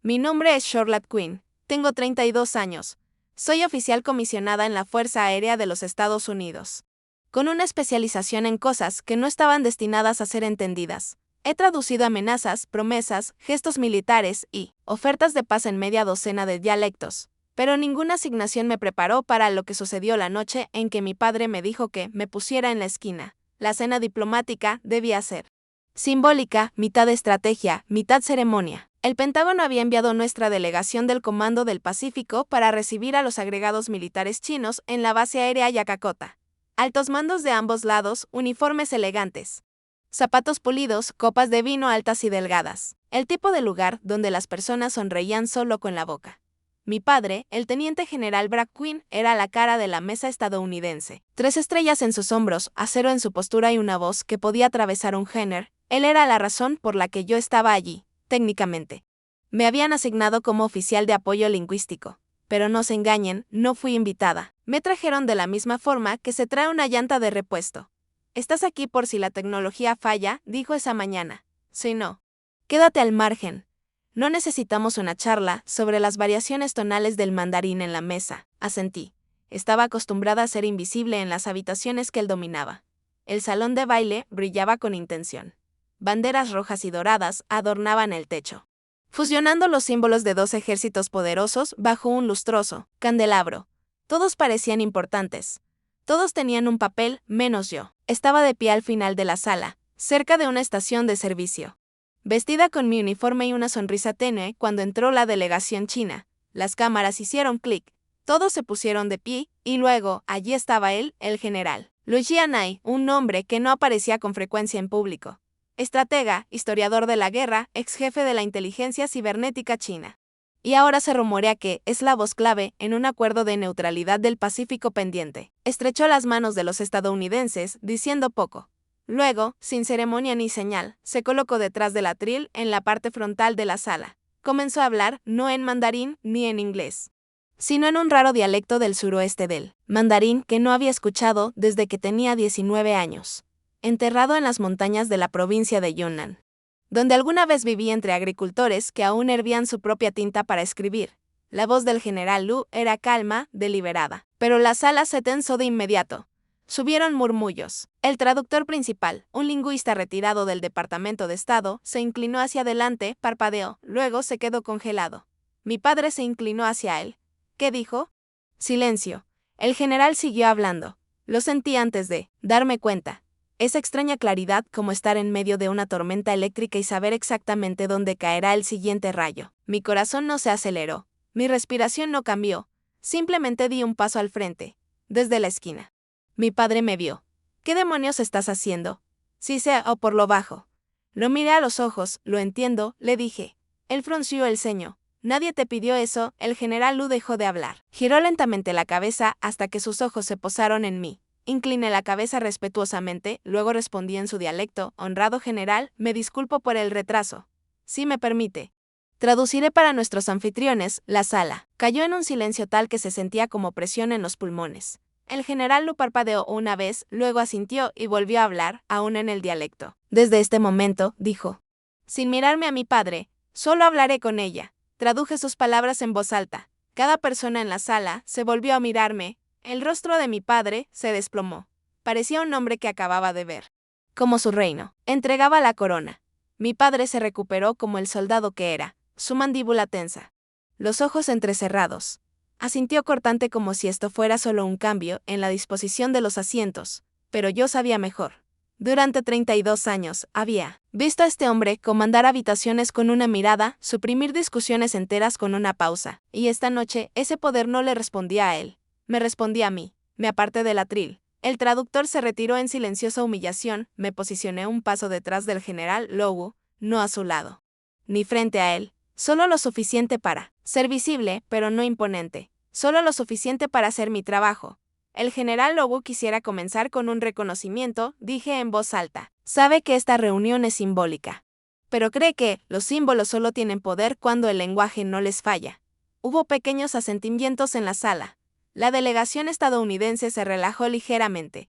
Mi nombre es Charlotte Quinn, tengo 32 años. Soy oficial comisionada en la Fuerza Aérea de los Estados Unidos. Con una especialización en cosas que no estaban destinadas a ser entendidas. He traducido amenazas, promesas, gestos militares y ofertas de paz en media docena de dialectos. Pero ninguna asignación me preparó para lo que sucedió la noche en que mi padre me dijo que me pusiera en la esquina. La cena diplomática debía ser simbólica, mitad estrategia, mitad ceremonia. El Pentágono había enviado nuestra delegación del Comando del Pacífico para recibir a los agregados militares chinos en la base aérea Yacacota. Altos mandos de ambos lados, uniformes elegantes. Zapatos pulidos, copas de vino altas y delgadas. El tipo de lugar donde las personas sonreían solo con la boca. Mi padre, el teniente general Bragg Quinn, era la cara de la mesa estadounidense. 3 estrellas en sus hombros, acero en su postura y una voz que podía atravesar un Jenner. Él era la razón por la que yo estaba allí, técnicamente. Me habían asignado como oficial de apoyo lingüístico. Pero no se engañen, no fui invitada. Me trajeron de la misma forma que se trae una llanta de repuesto. Estás aquí por si la tecnología falla, dijo esa mañana. Si no, quédate al margen. No necesitamos una charla sobre las variaciones tonales del mandarín en la mesa, asentí. Estaba acostumbrada a ser invisible en las habitaciones que él dominaba. El salón de baile brillaba con intención. Banderas rojas y doradas adornaban el techo, fusionando los símbolos de 2 ejércitos poderosos bajo un lustroso candelabro. Todos parecían importantes. Todos tenían un papel, menos yo. Estaba de pie al final de la sala, cerca de una estación de servicio. Vestida con mi uniforme y una sonrisa tenue cuando entró la delegación china. Las cámaras hicieron clic. Todos se pusieron de pie, y luego, allí estaba él, el general Lu Jianai, un hombre que no aparecía con frecuencia en público. Estratega, historiador de la guerra, ex jefe de la inteligencia cibernética china. Y ahora se rumorea que es la voz clave en un acuerdo de neutralidad del Pacífico pendiente. Estrechó las manos de los estadounidenses, diciendo poco. Luego, sin ceremonia ni señal, se colocó detrás del atril en la parte frontal de la sala. Comenzó a hablar, no en mandarín ni en inglés, sino en un raro dialecto del suroeste del mandarín que no había escuchado desde que tenía 19 años. Enterrado en las montañas de la provincia de Yunnan, donde alguna vez viví entre agricultores que aún hervían su propia tinta para escribir. La voz del general Lu era calma, deliberada, pero la sala se tensó de inmediato. Subieron murmullos. El traductor principal, un lingüista retirado del Departamento de Estado, se inclinó hacia adelante, parpadeó, luego se quedó congelado. Mi padre se inclinó hacia él. ¿Qué dijo? Silencio. El general siguió hablando. Lo sentí antes de darme cuenta. Esa extraña claridad como estar en medio de una tormenta eléctrica y saber exactamente dónde caerá el siguiente rayo. Mi corazón no se aceleró. Mi respiración no cambió. Simplemente di un paso al frente, desde la esquina. Mi padre me vio. ¿Qué demonios estás haciendo? Sí sé, o por lo bajo. Lo miré a los ojos, lo entiendo, le dije. Él frunció el ceño. Nadie te pidió eso, el general Lu dejó de hablar. Giró lentamente la cabeza hasta que sus ojos se posaron en mí. Incliné la cabeza respetuosamente, luego respondí en su dialecto, honrado general, me disculpo por el retraso. Si me permite. Traduciré para nuestros anfitriones, la sala. Cayó en un silencio tal que se sentía como presión en los pulmones. El general Lu parpadeó una vez, luego asintió y volvió a hablar, aún en el dialecto. Desde este momento, dijo. Sin mirarme a mi padre, solo hablaré con ella. Traduje sus palabras en voz alta. Cada persona en la sala se volvió a mirarme. El rostro de mi padre se desplomó. Parecía un hombre que acababa de ver como su reino entregaba la corona. Mi padre se recuperó como el soldado que era, su mandíbula tensa, los ojos entrecerrados. Asintió cortante como si esto fuera solo un cambio en la disposición de los asientos, pero yo sabía mejor. Durante 32 años había visto a este hombre comandar habitaciones con una mirada, suprimir discusiones enteras con una pausa, y esta noche ese poder no le respondía a él. Me respondí a mí. Me aparté del atril. El traductor se retiró en silenciosa humillación. Me posicioné un paso detrás del general Lowu, no a su lado, ni frente a él. Solo lo suficiente para ser visible, pero no imponente. Solo lo suficiente para hacer mi trabajo. El general Lowu quisiera comenzar con un reconocimiento, dije en voz alta. Sabe que esta reunión es simbólica, pero cree que los símbolos solo tienen poder cuando el lenguaje no les falla. Hubo pequeños asentimientos en la sala. La delegación estadounidense se relajó ligeramente.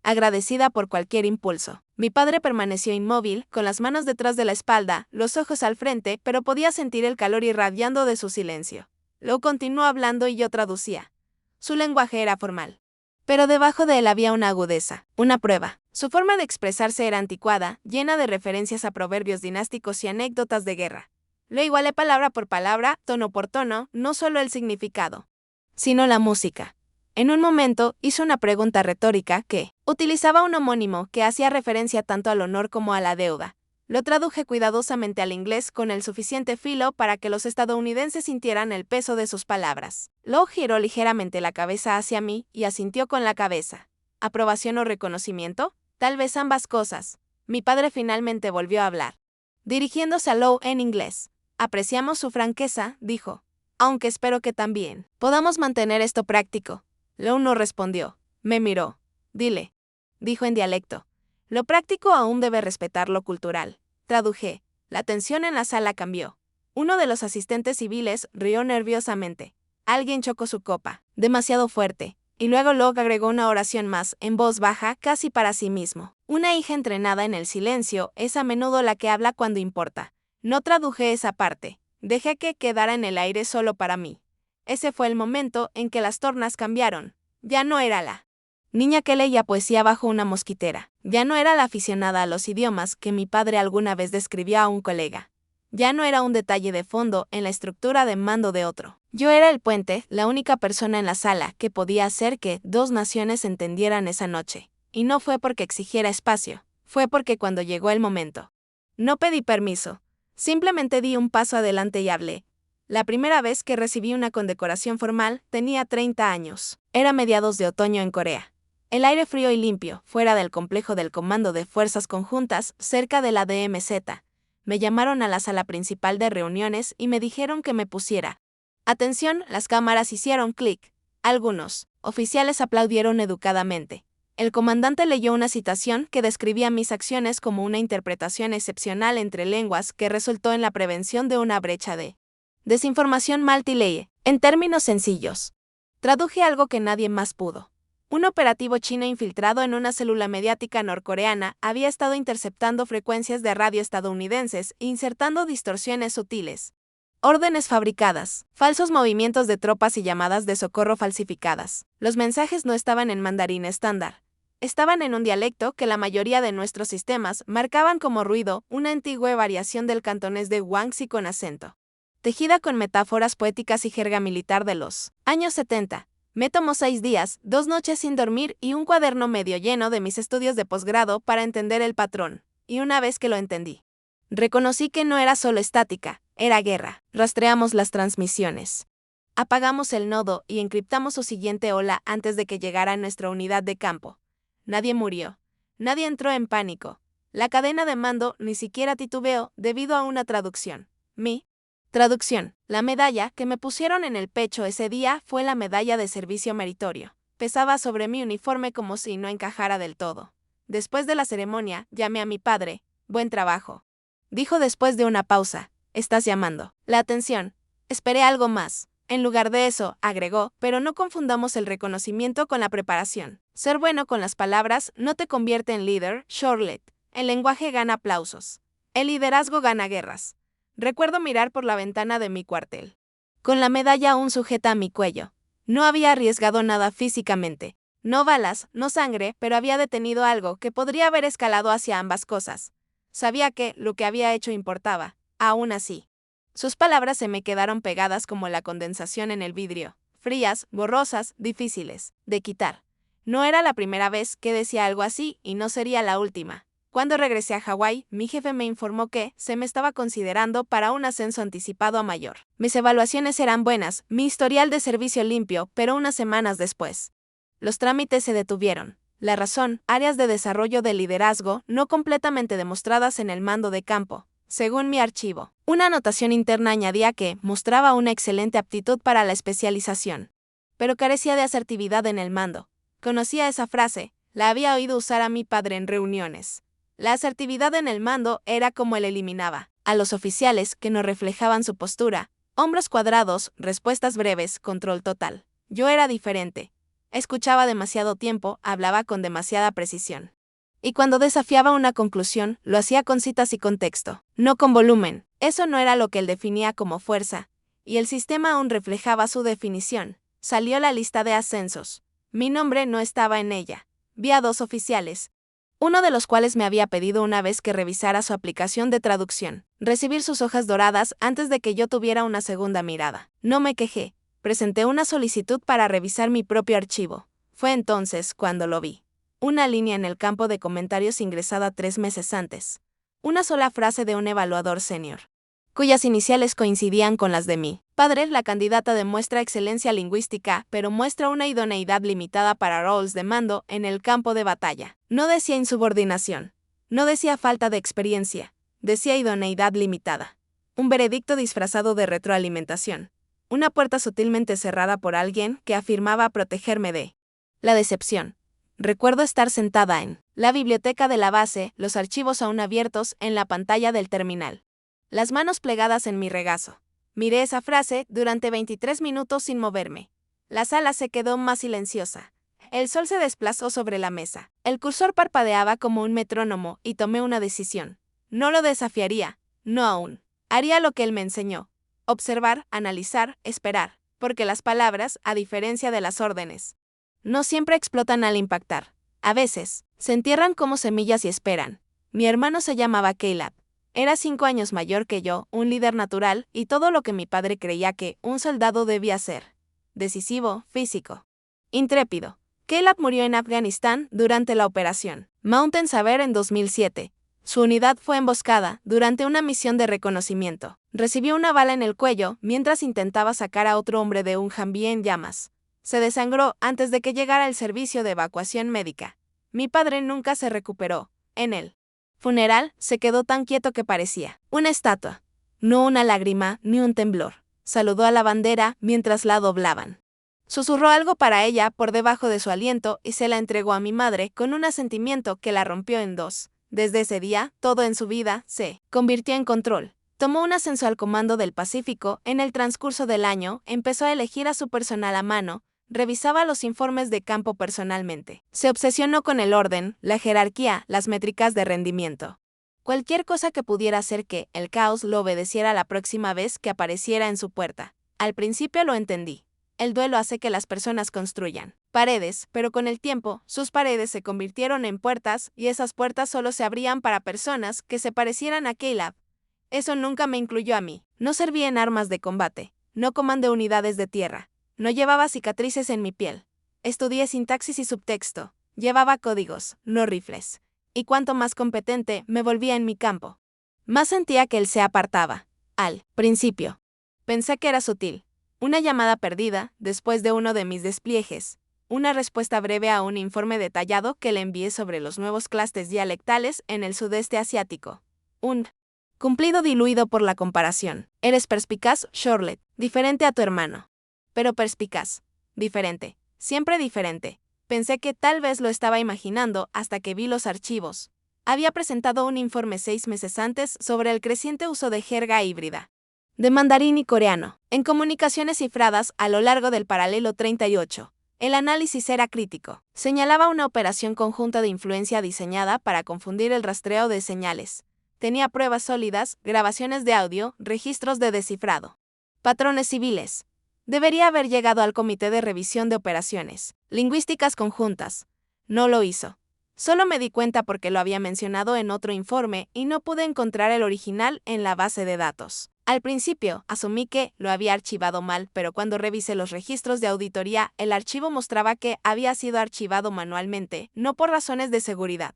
agradecida por cualquier impulso. Mi padre permaneció inmóvil, con las manos detrás de la espalda, los ojos al frente, pero podía sentir el calor irradiando de su silencio. Luego continuó hablando y yo traducía. Su lenguaje era formal. Pero debajo de él había una agudeza, una prueba. Su forma de expresarse era anticuada, llena de referencias a proverbios dinásticos y anécdotas de guerra. Lo igualé palabra por palabra, tono por tono, no solo el significado, sino la música. En un momento, hizo una pregunta retórica que utilizaba un homónimo que hacía referencia tanto al honor como a la deuda. Lo traduje cuidadosamente al inglés con el suficiente filo para que los estadounidenses sintieran el peso de sus palabras. Luego giró ligeramente la cabeza hacia mí y asintió con la cabeza. ¿Aprobación o reconocimiento? Tal vez ambas cosas. Mi padre finalmente volvió a hablar, dirigiéndose a Lowe en inglés. Apreciamos su franqueza, dijo. Aunque espero que también podamos mantener esto práctico. Lowe no respondió. Me miró. Dile, dijo en dialecto. Lo práctico aún debe respetar lo cultural. Traduje. La tensión en la sala cambió. Uno de los asistentes civiles rió nerviosamente. Alguien chocó su copa, demasiado fuerte, y luego Locke agregó una oración más, en voz baja, casi para sí mismo. Una hija entrenada en el silencio es a menudo la que habla cuando importa. No traduje esa parte. Dejé que quedara en el aire solo para mí. Ese fue el momento en que las tornas cambiaron. Ya no era la niña que leía poesía bajo una mosquitera. Ya no era la aficionada a los idiomas que mi padre alguna vez describió a un colega. Ya no era un detalle de fondo en la estructura de mando de otro. Yo era el puente, la única persona en la sala que podía hacer que dos naciones se entendieran esa noche. Y no fue porque exigiera espacio, fue porque cuando llegó el momento. No pedí permiso. Simplemente di un paso adelante y hablé. La primera vez que recibí una condecoración formal tenía 30 años. Era mediados de otoño en Corea. El aire frío y limpio, fuera del complejo del Comando de Fuerzas Conjuntas, cerca de la DMZ. Me llamaron a la sala principal de reuniones y me dijeron que me pusiera. Atención, las cámaras hicieron clic. Algunos oficiales aplaudieron educadamente. El comandante leyó una citación que describía mis acciones como una interpretación excepcional entre lenguas que resultó en la prevención de una brecha de desinformación multileye. En términos sencillos, traduje algo que nadie más pudo. Un operativo chino infiltrado en una célula mediática norcoreana había estado interceptando frecuencias de radio estadounidenses e insertando distorsiones sutiles. Órdenes fabricadas, falsos movimientos de tropas y llamadas de socorro falsificadas. Los mensajes no estaban en mandarín estándar. Estaban en un dialecto que la mayoría de nuestros sistemas marcaban como ruido, una antigua variación del cantonés de Guangxi con acento. Tejida con metáforas poéticas y jerga militar de los años 70. Me tomó 6 días, 2 noches sin dormir y un cuaderno medio lleno de mis estudios de posgrado para entender el patrón. Y una vez que lo entendí, reconocí que no era solo estática, era guerra. Rastreamos las transmisiones. Apagamos el nodo y encriptamos su siguiente ola antes de que llegara a nuestra unidad de campo. Nadie murió. Nadie entró en pánico. La cadena de mando ni siquiera titubeó debido a una traducción. Mi traducción. La medalla que me pusieron en el pecho ese día fue la medalla de servicio meritorio. Pesaba sobre mi uniforme como si no encajara del todo. Después de la ceremonia, llamé a mi padre. Buen trabajo, dijo después de una pausa. Estás llamando la atención. Esperé algo más. En lugar de eso, agregó, pero no confundamos el reconocimiento con la preparación. Ser bueno con las palabras no te convierte en líder, Charlotte. El lenguaje gana aplausos. El liderazgo gana guerras. Recuerdo mirar por la ventana de mi cuartel, con la medalla aún sujeta a mi cuello. No había arriesgado nada físicamente. No balas, no sangre, pero había detenido algo que podría haber escalado hacia ambas cosas. Sabía que lo que había hecho importaba. Aún así, sus palabras se me quedaron pegadas como la condensación en el vidrio. Frías, borrosas, difíciles de quitar. No era la primera vez que decía algo así y no sería la última. Cuando regresé a Hawái, mi jefe me informó que se me estaba considerando para un ascenso anticipado a mayor. Mis evaluaciones eran buenas, mi historial de servicio limpio, pero unas semanas después, los trámites se detuvieron. La razón, áreas de desarrollo de liderazgo no completamente demostradas en el mando de campo. Según mi archivo, una anotación interna añadía que mostraba una excelente aptitud para la especialización, pero carecía de asertividad en el mando. Conocía esa frase, la había oído usar a mi padre en reuniones. La asertividad en el mando era como él eliminaba a los oficiales que no reflejaban su postura. Hombros cuadrados, respuestas breves, control total. Yo era diferente. Escuchaba demasiado tiempo, hablaba con demasiada precisión. Y cuando desafiaba una conclusión, lo hacía con citas y contexto, no con volumen. Eso no era lo que él definía como fuerza, y el sistema aún reflejaba su definición. Salió la lista de ascensos. Mi nombre no estaba en ella. Vi a 2 oficiales, uno de los cuales me había pedido una vez que revisara su aplicación de traducción, recibir sus hojas doradas antes de que yo tuviera una segunda mirada. No me quejé. Presenté una solicitud para revisar mi propio archivo. Fue entonces cuando lo vi. Una línea en el campo de comentarios ingresada 3 meses antes. Una sola frase de un evaluador senior, cuyas iniciales coincidían con las de mi padre. La candidata demuestra excelencia lingüística, pero muestra una idoneidad limitada para roles de mando en el campo de batalla. No decía insubordinación. No decía falta de experiencia. Decía idoneidad limitada. Un veredicto disfrazado de retroalimentación. Una puerta sutilmente cerrada por alguien que afirmaba protegerme de la decepción. Recuerdo estar sentada en la biblioteca de la base, los archivos aún abiertos en la pantalla del terminal, las manos plegadas en mi regazo. Miré esa frase durante 23 minutos sin moverme. La sala se quedó más silenciosa. El sol se desplazó sobre la mesa. El cursor parpadeaba como un metrónomo y tomé una decisión. No lo desafiaría, no aún. Haría lo que él me enseñó. Observar, analizar, esperar, porque las palabras, a diferencia de las órdenes, no siempre explotan al impactar. A veces, se entierran como semillas y esperan. Mi hermano se llamaba Caleb. Era 5 años mayor que yo, un líder natural, y todo lo que mi padre creía que un soldado debía ser. Decisivo, físico, intrépido. Caleb murió en Afganistán durante la operación Mountain Saber en 2007. Su unidad fue emboscada durante una misión de reconocimiento. Recibió una bala en el cuello mientras intentaba sacar a otro hombre de un Humvee en llamas. Se desangró antes de que llegara el servicio de evacuación médica. Mi padre nunca se recuperó. En el funeral, se quedó tan quieto que parecía una estatua. No una lágrima ni un temblor. Saludó a la bandera mientras la doblaban. Susurró algo para ella por debajo de su aliento y se la entregó a mi madre con un asentimiento que la rompió en 2. Desde ese día, todo en su vida se convirtió en control. Tomó un ascenso al comando del Pacífico. En el transcurso del año, empezó a elegir a su personal a mano. Revisaba los informes de campo personalmente. Se obsesionó con el orden, la jerarquía, las métricas de rendimiento. Cualquier cosa que pudiera hacer que el caos lo obedeciera la próxima vez que apareciera en su puerta. Al principio lo entendí. El duelo hace que las personas construyan paredes, pero con el tiempo, sus paredes se convirtieron en puertas y esas puertas solo se abrían para personas que se parecieran a Caleb. Eso nunca me incluyó a mí. No serví en armas de combate. No comandé unidades de tierra. No llevaba cicatrices en mi piel. Estudié sintaxis y subtexto. Llevaba códigos, no rifles. Y cuanto más competente me volvía en mi campo, más sentía que él se apartaba. Al principio, pensé que era sutil. Una llamada perdida, después de uno de mis despliegues. Una respuesta breve a un informe detallado que le envié sobre los nuevos clastes dialectales en el sudeste asiático. Un cumplido diluido por la comparación. Eres perspicaz, Charlotte, diferente a tu hermano. Pero perspicaz. Diferente. Siempre diferente. Pensé que tal vez lo estaba imaginando hasta que vi los archivos. Había presentado un informe 6 meses antes sobre el creciente uso de jerga híbrida de mandarín y coreano en comunicaciones cifradas a lo largo del paralelo 38. El análisis era crítico. Señalaba una operación conjunta de influencia diseñada para confundir el rastreo de señales. Tenía pruebas sólidas, grabaciones de audio, registros de descifrado. Patrones civiles. Debería haber llegado al Comité de Revisión de Operaciones Lingüísticas Conjuntas. No lo hizo. Solo me di cuenta porque lo había mencionado en otro informe y no pude encontrar el original en la base de datos. Al principio, asumí que lo había archivado mal, pero cuando revisé los registros de auditoría, el archivo mostraba que había sido archivado manualmente, no por razones de seguridad,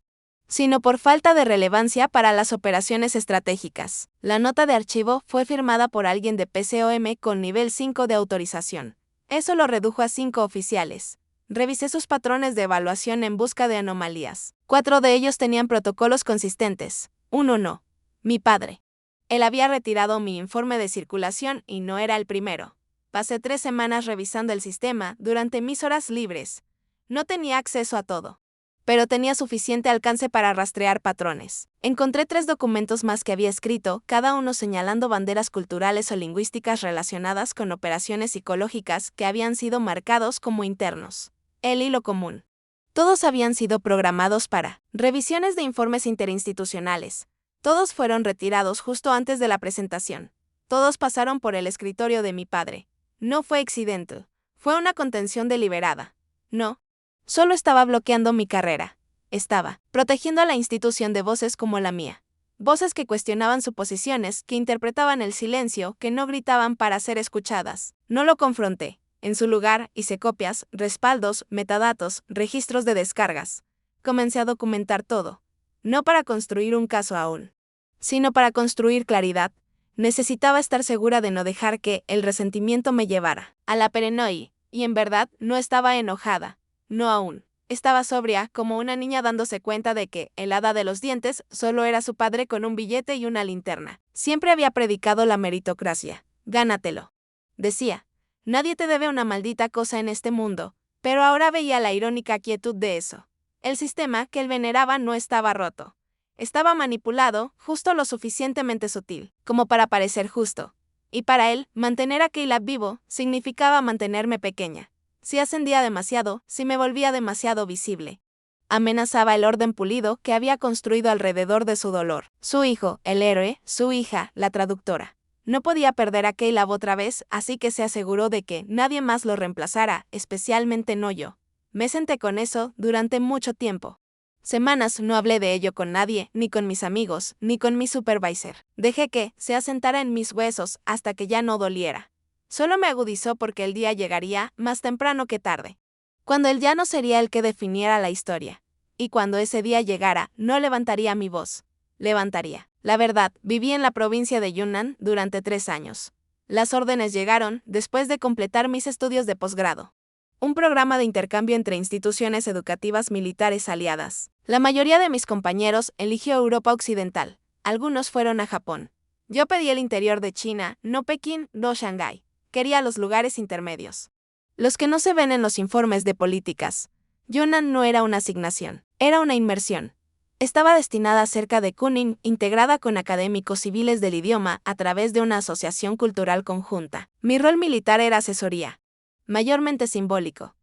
sino por falta de relevancia para las operaciones estratégicas. La nota de archivo fue firmada por alguien de PCOM con nivel 5 de autorización. Eso lo redujo a 5 oficiales. Revisé sus patrones de evaluación en busca de anomalías. 4 de ellos tenían protocolos consistentes. 1 no. Mi padre. Él había retirado mi informe de circulación y no era el primero. Pasé 3 semanas revisando el sistema durante mis horas libres. No tenía acceso a todo, pero tenía suficiente alcance para rastrear patrones. Encontré 3 documentos más que había escrito, cada uno señalando banderas culturales o lingüísticas relacionadas con operaciones psicológicas que habían sido marcados como internos. él y lo común. Todos habían sido programados para revisiones de informes interinstitucionales. Todos fueron retirados justo antes de la presentación. Todos pasaron por el escritorio de mi padre. No fue accidente. Fue una contención deliberada. No. Solo estaba bloqueando mi carrera. Estaba protegiendo a la institución de voces como la mía. Voces que cuestionaban suposiciones, que interpretaban el silencio, que no gritaban para ser escuchadas. No lo confronté. En su lugar, hice copias, respaldos, metadatos, registros de descargas. Comencé a documentar todo. No para construir un caso aún, sino para construir claridad. Necesitaba estar segura de no dejar que el resentimiento me llevara a la paranoia, y en verdad no estaba enojada. No aún. Estaba sobria, como una niña dándose cuenta de que el hada de los dientes solo era su padre con un billete y una linterna. Siempre había predicado la meritocracia. Gánatelo. Decía. Nadie te debe una maldita cosa en este mundo, pero ahora veía la irónica quietud de eso. El sistema que él veneraba no estaba roto. Estaba manipulado, justo lo suficientemente sutil, como para parecer justo. Y para él, mantener a Caleb vivo significaba mantenerme pequeña. Si ascendía demasiado, si me volvía demasiado visible. Amenazaba el orden pulido que había construido alrededor de su dolor. Su hijo, el héroe, su hija, la traductora. No podía perder a Caleb otra vez, así que se aseguró de que nadie más lo reemplazara, especialmente no yo. Me senté con eso durante mucho tiempo. Semanas no hablé de ello con nadie, ni con mis amigos, ni con mi supervisor. Dejé que se asentara en mis huesos hasta que ya no doliera. Solo me agudizó porque el día llegaría, más temprano que tarde. Cuando él ya no sería el que definiera la historia. Y cuando ese día llegara, no levantaría mi voz. Levantaría. La verdad, viví en la provincia de Yunnan durante 3 años. Las órdenes llegaron después de completar mis estudios de posgrado. Un programa de intercambio entre instituciones educativas militares aliadas. La mayoría de mis compañeros eligió Europa Occidental. Algunos fueron a Japón. Yo pedí el interior de China, no Pekín, no Shanghái. Quería los lugares intermedios. Los que no se ven en los informes de políticas. Yunnan no era una asignación, era una inmersión. Estaba destinada cerca de Kunming, integrada con académicos civiles del idioma a través de una asociación cultural conjunta. Mi rol militar era asesoría, mayormente simbólico.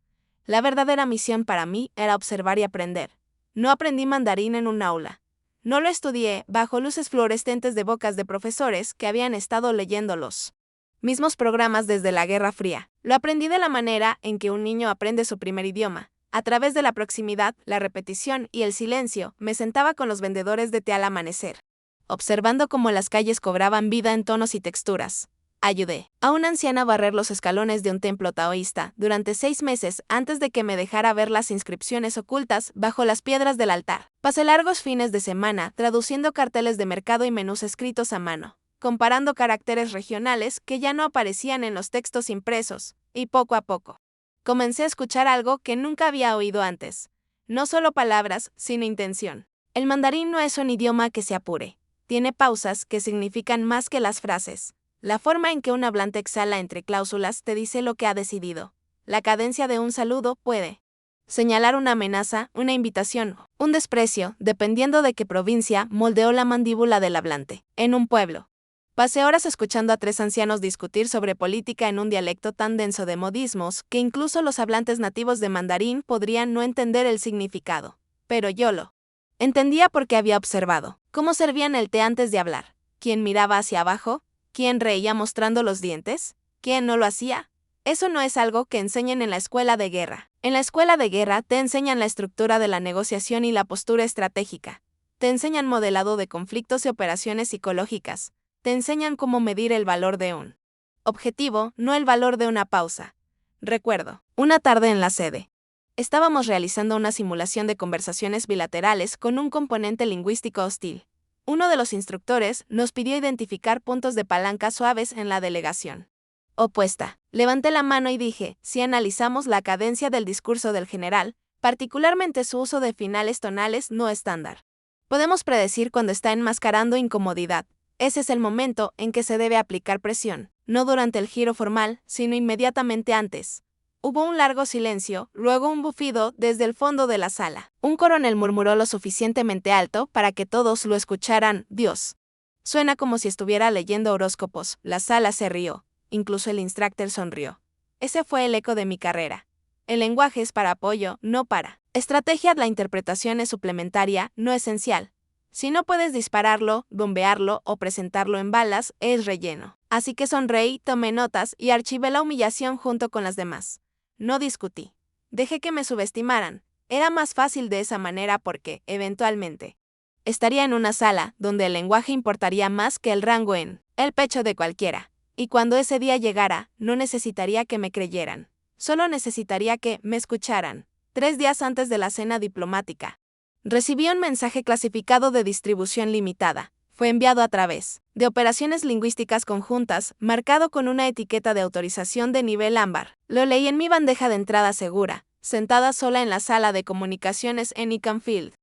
La verdadera misión para mí era observar y aprender. No aprendí mandarín en un aula. No lo estudié bajo luces fluorescentes de bocas de profesores que habían estado leyendo los mismos programas desde la Guerra Fría. Lo aprendí de la manera en que un niño aprende su primer idioma. A través de la proximidad, la repetición y el silencio, me sentaba con los vendedores de té al amanecer, observando cómo las calles cobraban vida en tonos y texturas. Ayudé a una anciana a barrer los escalones de un templo taoísta durante 6 meses antes de que me dejara ver las inscripciones ocultas bajo las piedras del altar. Pasé largos fines de semana traduciendo carteles de mercado y menús escritos a mano, comparando caracteres regionales que ya no aparecían en los textos impresos, y poco a poco comencé a escuchar algo que nunca había oído antes. No solo palabras, sino intención. El mandarín no es un idioma que se apure. Tiene pausas que significan más que las frases. La forma en que un hablante exhala entre cláusulas te dice lo que ha decidido. La cadencia de un saludo puede señalar una amenaza, una invitación, un desprecio, dependiendo de qué provincia moldeó la mandíbula del hablante. En un pueblo. Pasé horas escuchando a 3 ancianos discutir sobre política en un dialecto tan denso de modismos que incluso los hablantes nativos de mandarín podrían no entender el significado. Pero yo lo entendía porque había observado cómo servían el té antes de hablar. ¿Quién miraba hacia abajo? ¿Quién reía mostrando los dientes? ¿Quién no lo hacía? Eso no es algo que enseñen en la escuela de guerra. En la escuela de guerra te enseñan la estructura de la negociación y la postura estratégica. Te enseñan modelado de conflictos y operaciones psicológicas. Te enseñan cómo medir el valor de un objetivo, no el valor de una pausa. Recuerdo, una tarde en la sede. Estábamos realizando una simulación de conversaciones bilaterales con un componente lingüístico hostil. Uno de los instructores nos pidió identificar puntos de palanca suaves en la delegación opuesta. Levanté la mano y dije, si analizamos la cadencia del discurso del general, particularmente su uso de finales tonales no estándar, podemos predecir cuando está enmascarando incomodidad. Ese es el momento en que se debe aplicar presión, no durante el giro formal, sino inmediatamente antes. Hubo un largo silencio, luego un bufido desde el fondo de la sala. Un coronel murmuró lo suficientemente alto para que todos lo escucharan. Dios. Suena como si estuviera leyendo horóscopos. La sala se rió. Incluso el instructor sonrió. Ese fue el eco de mi carrera. El lenguaje es para apoyo, no para estrategia. La interpretación es suplementaria, no esencial. Si no puedes dispararlo, bombearlo o presentarlo en balas, es relleno. Así que sonreí, tomé notas y archivé la humillación junto con las demás. No discutí. Dejé que me subestimaran. Era más fácil de esa manera porque, eventualmente, estaría en una sala donde el lenguaje importaría más que el rango en el pecho de cualquiera. Y cuando ese día llegara, no necesitaría que me creyeran. Solo necesitaría que me escucharan. 3 días antes de la cena diplomática, recibí un mensaje clasificado de distribución limitada. Fue enviado a través de operaciones lingüísticas conjuntas, marcado con una etiqueta de autorización de nivel ámbar. Lo leí en mi bandeja de entrada segura, sentada sola en la sala de comunicaciones en Econfield,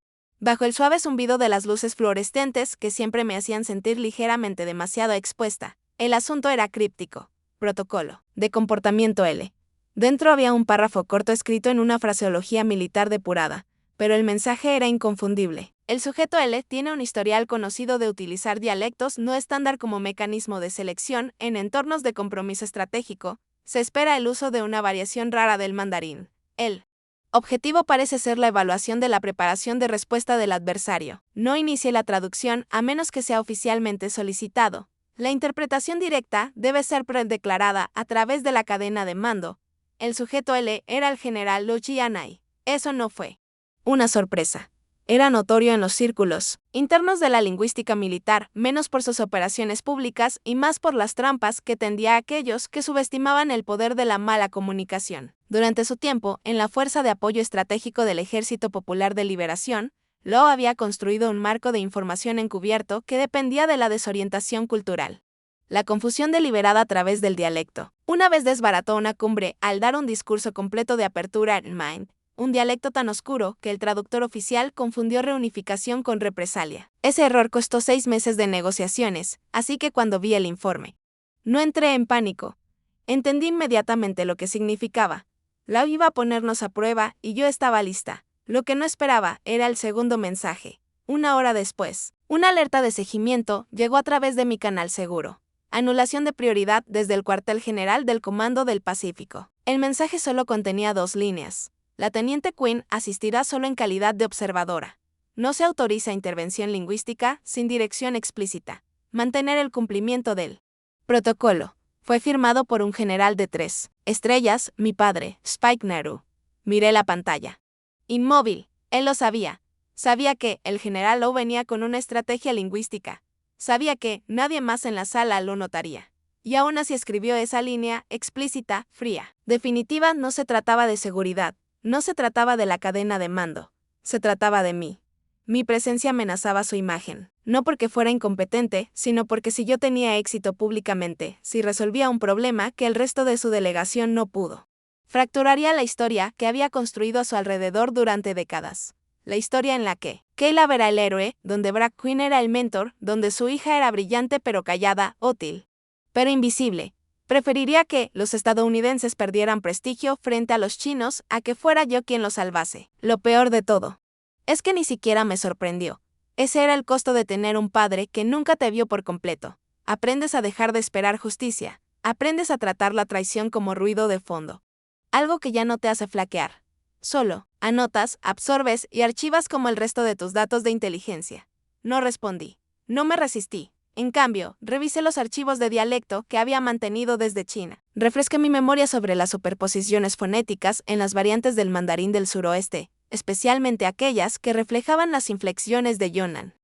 bajo el suave zumbido de las luces fluorescentes que siempre me hacían sentir ligeramente demasiado expuesta. El asunto era críptico. Protocolo de comportamiento L. Dentro había un párrafo corto escrito en una fraseología militar depurada, pero el mensaje era inconfundible. El sujeto L tiene un historial conocido de utilizar dialectos no estándar como mecanismo de selección en entornos de compromiso estratégico. Se espera el uso de una variación rara del mandarín. El objetivo parece ser la evaluación de la preparación de respuesta del adversario. No inicie la traducción a menos que sea oficialmente solicitado. La interpretación directa debe ser predeclarada a través de la cadena de mando. El sujeto L era el general Lu Jianai. Eso no fue una sorpresa. Era notorio en los círculos internos de la lingüística militar, menos por sus operaciones públicas y más por las trampas que tendía a aquellos que subestimaban el poder de la mala comunicación. Durante su tiempo, en la Fuerza de Apoyo Estratégico del Ejército Popular de Liberación, Lo había construido un marco de información encubierto que dependía de la desorientación cultural. La confusión deliberada a través del dialecto. Una vez desbarató una cumbre al dar un discurso completo de apertura en Mind, un dialecto tan oscuro que el traductor oficial confundió reunificación con represalia. Ese error costó 6 meses de negociaciones, así que cuando vi el informe, no entré en pánico. Entendí inmediatamente lo que significaba. La iba a ponernos a prueba y yo estaba lista. Lo que no esperaba era el segundo mensaje. 1 hora después, una alerta de seguimiento llegó a través de mi canal seguro. Anulación de prioridad desde el cuartel general del Comando del Pacífico. El mensaje solo contenía 2 líneas. La teniente Quinn asistirá solo en calidad de observadora. No se autoriza intervención lingüística sin dirección explícita. Mantener el cumplimiento del protocolo. Fue firmado por un general de 3 estrellas, mi padre, Spike Nehru. Miré la pantalla. Inmóvil. Él lo sabía. Sabía que el general Lowe venía con una estrategia lingüística. Sabía que nadie más en la sala lo notaría. Y aún así escribió esa línea explícita, fría. Definitiva. No se trataba de seguridad. No se trataba de la cadena de mando. Se trataba de mí. Mi presencia amenazaba su imagen. No porque fuera incompetente, sino porque si yo tenía éxito públicamente, si resolvía un problema que el resto de su delegación no pudo, fracturaría la historia que había construido a su alrededor durante décadas. La historia en la que Caleb era el héroe, donde Brad Quinn era el mentor, donde su hija era brillante pero callada, útil, pero invisible. Preferiría que los estadounidenses perdieran prestigio frente a los chinos a que fuera yo quien los salvase. Lo peor de todo es que ni siquiera me sorprendió. Ese era el costo de tener un padre que nunca te vio por completo. Aprendes a dejar de esperar justicia. Aprendes a tratar la traición como ruido de fondo. Algo que ya no te hace flaquear. Solo anotas, absorbes y archivas como el resto de tus datos de inteligencia. No respondí. No me resistí. En cambio, revisé los archivos de dialecto que había mantenido desde China. Refresqué mi memoria sobre las superposiciones fonéticas en las variantes del mandarín del suroeste, especialmente aquellas que reflejaban las inflexiones de Yunnan.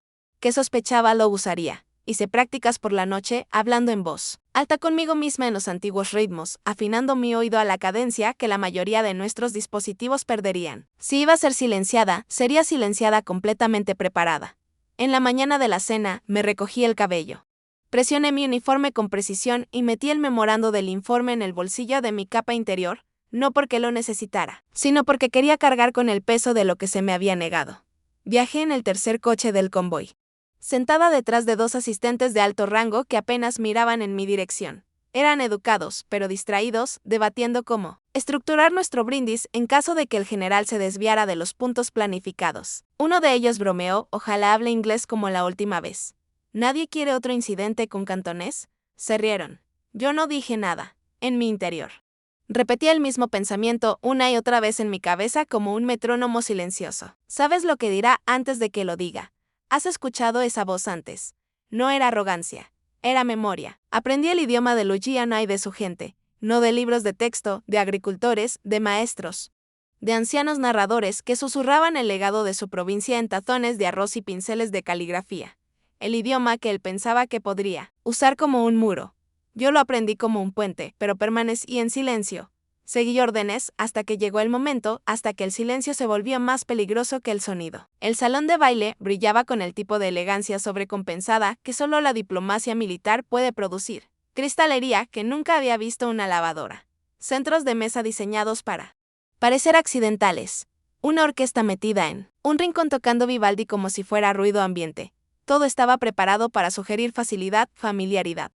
¿Qué sospechaba lo usaría? Hice prácticas por la noche hablando en voz alta conmigo misma en los antiguos ritmos, afinando mi oído a la cadencia que la mayoría de nuestros dispositivos perderían. Si iba a ser silenciada, sería silenciada completamente preparada. En la mañana de la cena, me recogí el cabello. Presioné mi uniforme con precisión y metí el memorando del informe en el bolsillo de mi capa interior, no porque lo necesitara, sino porque quería cargar con el peso de lo que se me había negado. Viajé en el tercer coche del convoy, sentada detrás de 2 asistentes de alto rango que apenas miraban en mi dirección. Eran educados, pero distraídos, debatiendo cómo estructurar nuestro brindis en caso de que el general se desviara de los puntos planificados. Uno de ellos bromeó, ojalá hable inglés como la última vez. ¿Nadie quiere otro incidente con cantonés? Se rieron. Yo no dije nada. En mi interior Repetía el mismo pensamiento una y otra vez en mi cabeza como un metrónomo silencioso. ¿Sabes lo que dirá antes de que lo diga? ¿Has escuchado esa voz antes? No era arrogancia, era memoria. Aprendí el idioma de Lujiana y de su gente, no de libros de texto, de agricultores, de maestros, de ancianos narradores que susurraban el legado de su provincia en tazones de arroz y pinceles de caligrafía. El idioma que él pensaba que podría usar como un muro. Yo lo aprendí como un puente, pero permanecí en silencio. Seguí órdenes hasta que llegó el momento, hasta que el silencio se volvió más peligroso que el sonido. El salón de baile brillaba con el tipo de elegancia sobrecompensada que solo la diplomacia militar puede producir. Cristalería que nunca había visto una lavadora. Centros de mesa diseñados para parecer accidentales. Una orquesta metida en un rincón tocando Vivaldi como si fuera ruido ambiente. Todo estaba preparado para sugerir facilidad, familiaridad.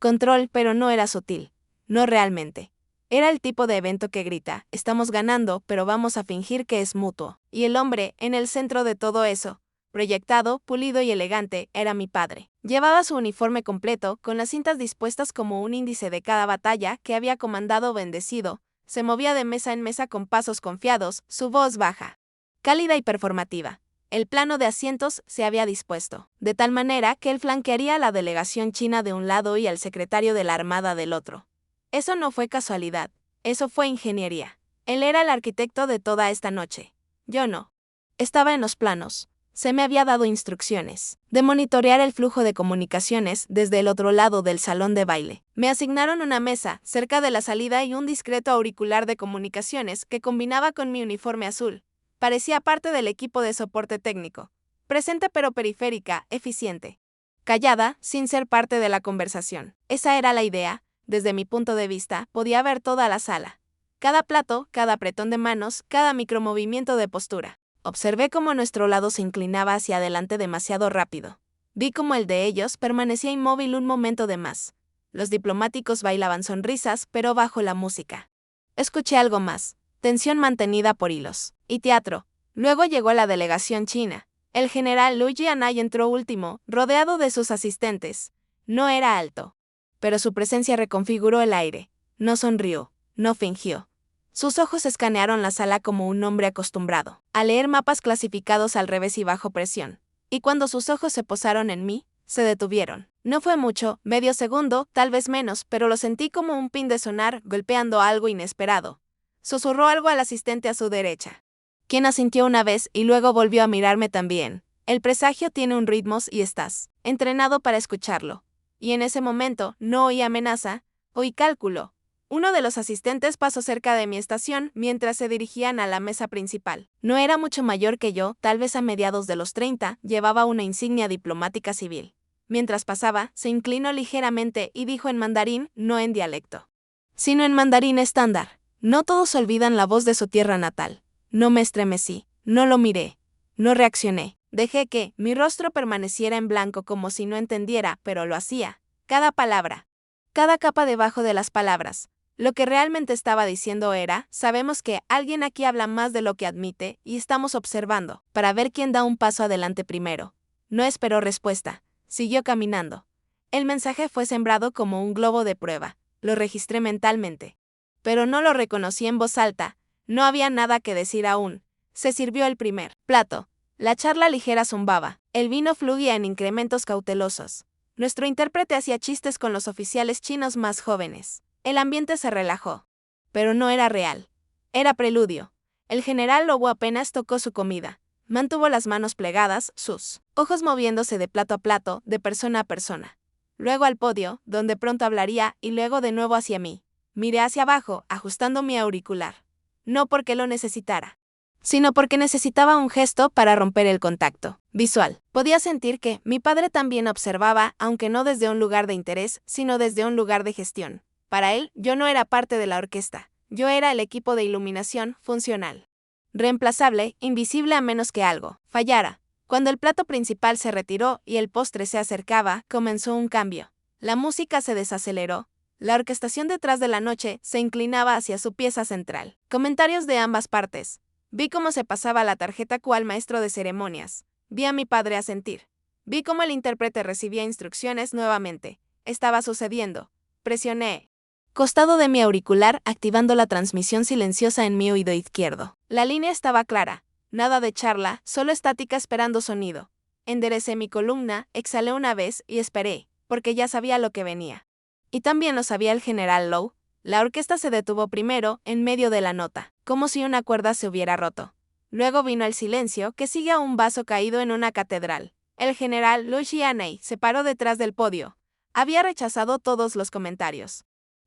Control, pero no era sutil. No realmente. Era el tipo de evento que grita, estamos ganando, pero vamos a fingir que es mutuo. Y el hombre, en el centro de todo eso, proyectado, pulido y elegante, era mi padre. Llevaba su uniforme completo, con las cintas dispuestas como un índice de cada batalla que había comandado o bendecido. Se movía de mesa en mesa con pasos confiados, su voz baja, cálida y performativa. El plano de asientos se había dispuesto, de tal manera que él flanquearía a la delegación china de un lado y al secretario de la Armada del otro. Eso no fue casualidad, eso fue ingeniería. Él era el arquitecto de toda esta noche. Yo no. Estaba en los planos. Se me había dado instrucciones de monitorear el flujo de comunicaciones desde el otro lado del salón de baile. Me asignaron una mesa cerca de la salida y un discreto auricular de comunicaciones que combinaba con mi uniforme azul. Parecía parte del equipo de soporte técnico. Presente pero periférica, eficiente. Callada, sin ser parte de la conversación. Esa era la idea. Desde mi punto de vista, podía ver toda la sala. Cada plato, cada apretón de manos, cada micromovimiento de postura. Observé cómo nuestro lado se inclinaba hacia adelante demasiado rápido. Vi cómo el de ellos permanecía inmóvil un momento de más. Los diplomáticos bailaban sonrisas, pero bajo la música. Escuché algo más. Tensión mantenida por hilos. Y teatro. Luego llegó la delegación china. El general Liu Jianai entró último, rodeado de sus asistentes. No era alto. Pero su presencia reconfiguró el aire. No sonrió. No fingió. Sus ojos escanearon la sala como un hombre acostumbrado a leer mapas clasificados al revés y bajo presión. Y cuando sus ojos se posaron en mí, se detuvieron. No fue mucho, medio segundo, tal vez menos, pero lo sentí como un pin de sonar golpeando algo inesperado. Susurró algo al asistente a su derecha, quien asintió una vez y luego volvió a mirarme también. El presagio tiene un ritmo y estás entrenado para escucharlo. Y en ese momento no oí amenaza, oí cálculo. Uno de los asistentes pasó cerca de mi estación mientras se dirigían a la mesa principal. No era mucho mayor que yo, tal vez a mediados de los 30, llevaba una insignia diplomática civil. Mientras pasaba, se inclinó ligeramente y dijo en mandarín, no en dialecto, sino en mandarín estándar. No todos olvidan la voz de su tierra natal. No me estremecí, no lo miré, no reaccioné. Dejé que mi rostro permaneciera en blanco como si no entendiera, pero lo hacía. Cada palabra, cada capa debajo de las palabras. Lo que realmente estaba diciendo era, sabemos que alguien aquí habla más de lo que admite y estamos observando, para ver quién da un paso adelante primero. No esperó respuesta, siguió caminando. El mensaje fue sembrado como un globo de prueba, lo registré mentalmente. Pero no lo reconocí en voz alta, no había nada que decir aún. Se sirvió el primer plato. La charla ligera zumbaba, el vino fluía en incrementos cautelosos. Nuestro intérprete hacía chistes con los oficiales chinos más jóvenes. El ambiente se relajó. Pero no era real. Era preludio. El general Lobo apenas tocó su comida. Mantuvo las manos plegadas, sus ojos moviéndose de plato a plato, de persona a persona. Luego al podio, donde pronto hablaría, y luego de nuevo hacia mí. Miré hacia abajo, ajustando mi auricular. No porque lo necesitara, sino porque necesitaba un gesto para romper el contacto visual. Podía sentir que mi padre también observaba, aunque no desde un lugar de interés, sino desde un lugar de gestión. Para él, yo no era parte de la orquesta. Yo era el equipo de iluminación funcional. Reemplazable, invisible a menos que algo fallara. Cuando el plato principal se retiró y el postre se acercaba, comenzó un cambio. La música se desaceleró. La orquestación detrás de la noche se inclinaba hacia su pieza central. Comentarios de ambas partes. Vi cómo se pasaba la tarjeta cual maestro de ceremonias. Vi a mi padre asentir. Vi cómo el intérprete recibía instrucciones nuevamente. Estaba sucediendo. Presioné costado de mi auricular, activando la transmisión silenciosa en mi oído izquierdo. La línea estaba clara, nada de charla, solo estática esperando sonido. Enderecé mi columna, exhalé una vez y esperé, porque ya sabía lo que venía. Y también lo sabía el general Lowe. La orquesta se detuvo primero, en medio de la nota, como si una cuerda se hubiera roto. Luego vino el silencio, que sigue a un vaso caído en una catedral. El general Liu Xianei se paró detrás del podio. Había rechazado todos los comentarios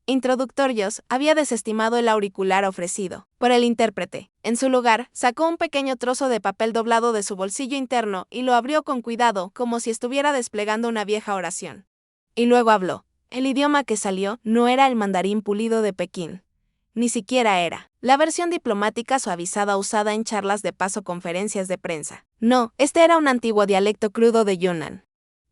introductorios, había desestimado el auricular ofrecido por el intérprete. En su lugar, sacó un pequeño trozo de papel doblado de su bolsillo interno y lo abrió con cuidado, como si estuviera desplegando una vieja oración. Y luego habló. El idioma que salió no era el mandarín pulido de Pekín. Ni siquiera era la versión diplomática suavizada usada en charlas de paso, conferencias de prensa. No, este era un antiguo dialecto crudo de Yunnan.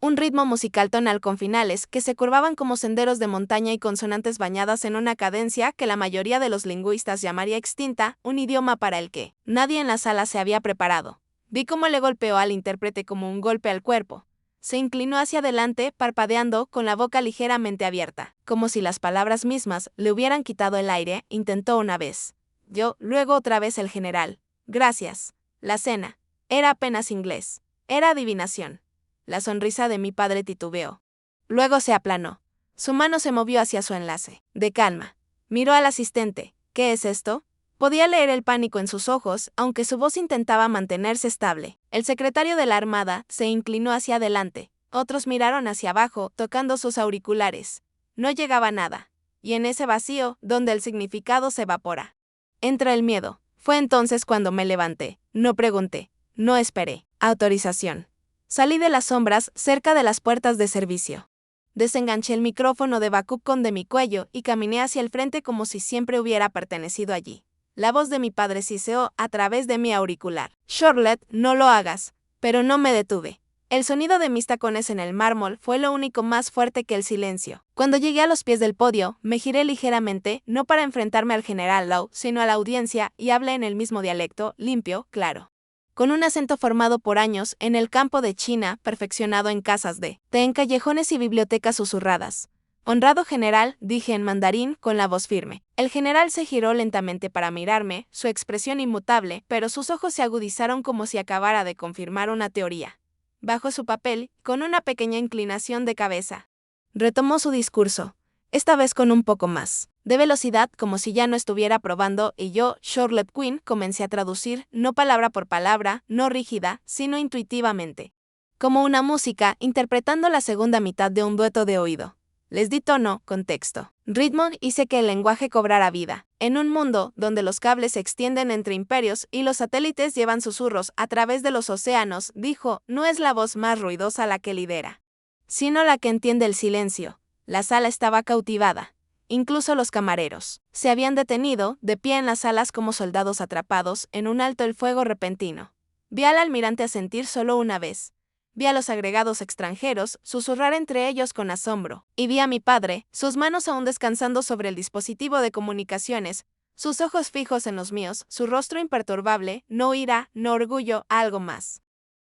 Un ritmo musical tonal con finales que se curvaban como senderos de montaña y consonantes bañadas en una cadencia que la mayoría de los lingüistas llamaría extinta, un idioma para el que nadie en la sala se había preparado. Vi cómo le golpeó al intérprete como un golpe al cuerpo. Se inclinó hacia adelante, parpadeando, con la boca ligeramente abierta, como si las palabras mismas le hubieran quitado el aire. Intentó una vez. Yo, luego otra vez el general. Gracias. La cena. Era apenas inglés. Era adivinación. La sonrisa de mi padre titubeó. Luego se aplanó. Su mano se movió hacia su enlace. De calma. Miró al asistente. ¿Qué es esto? Podía leer el pánico en sus ojos, aunque su voz intentaba mantenerse estable. El secretario de la Armada se inclinó hacia adelante. Otros miraron hacia abajo, tocando sus auriculares. No llegaba nada. Y en ese vacío, donde el significado se evapora, entra el miedo. Fue entonces cuando me levanté. No pregunté. No esperé. Autorización. Salí de las sombras, cerca de las puertas de servicio. Desenganché el micrófono de backup de mi cuello y caminé hacia el frente como si siempre hubiera pertenecido allí. La voz de mi padre siseó a través de mi auricular. Charlotte, no lo hagas. Pero no me detuve. El sonido de mis tacones en el mármol fue lo único más fuerte que el silencio. Cuando llegué a los pies del podio, me giré ligeramente, no para enfrentarme al general Lowe, sino a la audiencia, y hablé en el mismo dialecto, limpio, claro, con un acento formado por años en el campo de China, perfeccionado en casas de té, en callejones y bibliotecas susurradas. Honrado general, dije en mandarín con la voz firme. El general se giró lentamente para mirarme, su expresión inmutable, pero sus ojos se agudizaron como si acabara de confirmar una teoría. Bajó su papel, con una pequeña inclinación de cabeza. Retomó su discurso, esta vez con un poco más de velocidad, como si ya no estuviera probando, y yo, Charlotte Quinn, comencé a traducir, no palabra por palabra, no rígida, sino intuitivamente. Como una música, interpretando la segunda mitad de un dueto de oído. Les di tono, contexto, ritmo, hice que el lenguaje cobrara vida. En un mundo donde los cables se extienden entre imperios y los satélites llevan susurros a través de los océanos, dijo, no es la voz más ruidosa la que lidera, sino la que entiende el silencio. La sala estaba cautivada. Incluso los camareros se habían detenido, de pie en las salas como soldados atrapados en un alto el fuego repentino. Vi al almirante asentir solo una vez. Vi a los agregados extranjeros susurrar entre ellos con asombro. Y vi a mi padre, sus manos aún descansando sobre el dispositivo de comunicaciones, sus ojos fijos en los míos, su rostro imperturbable, no ira, no orgullo, algo más.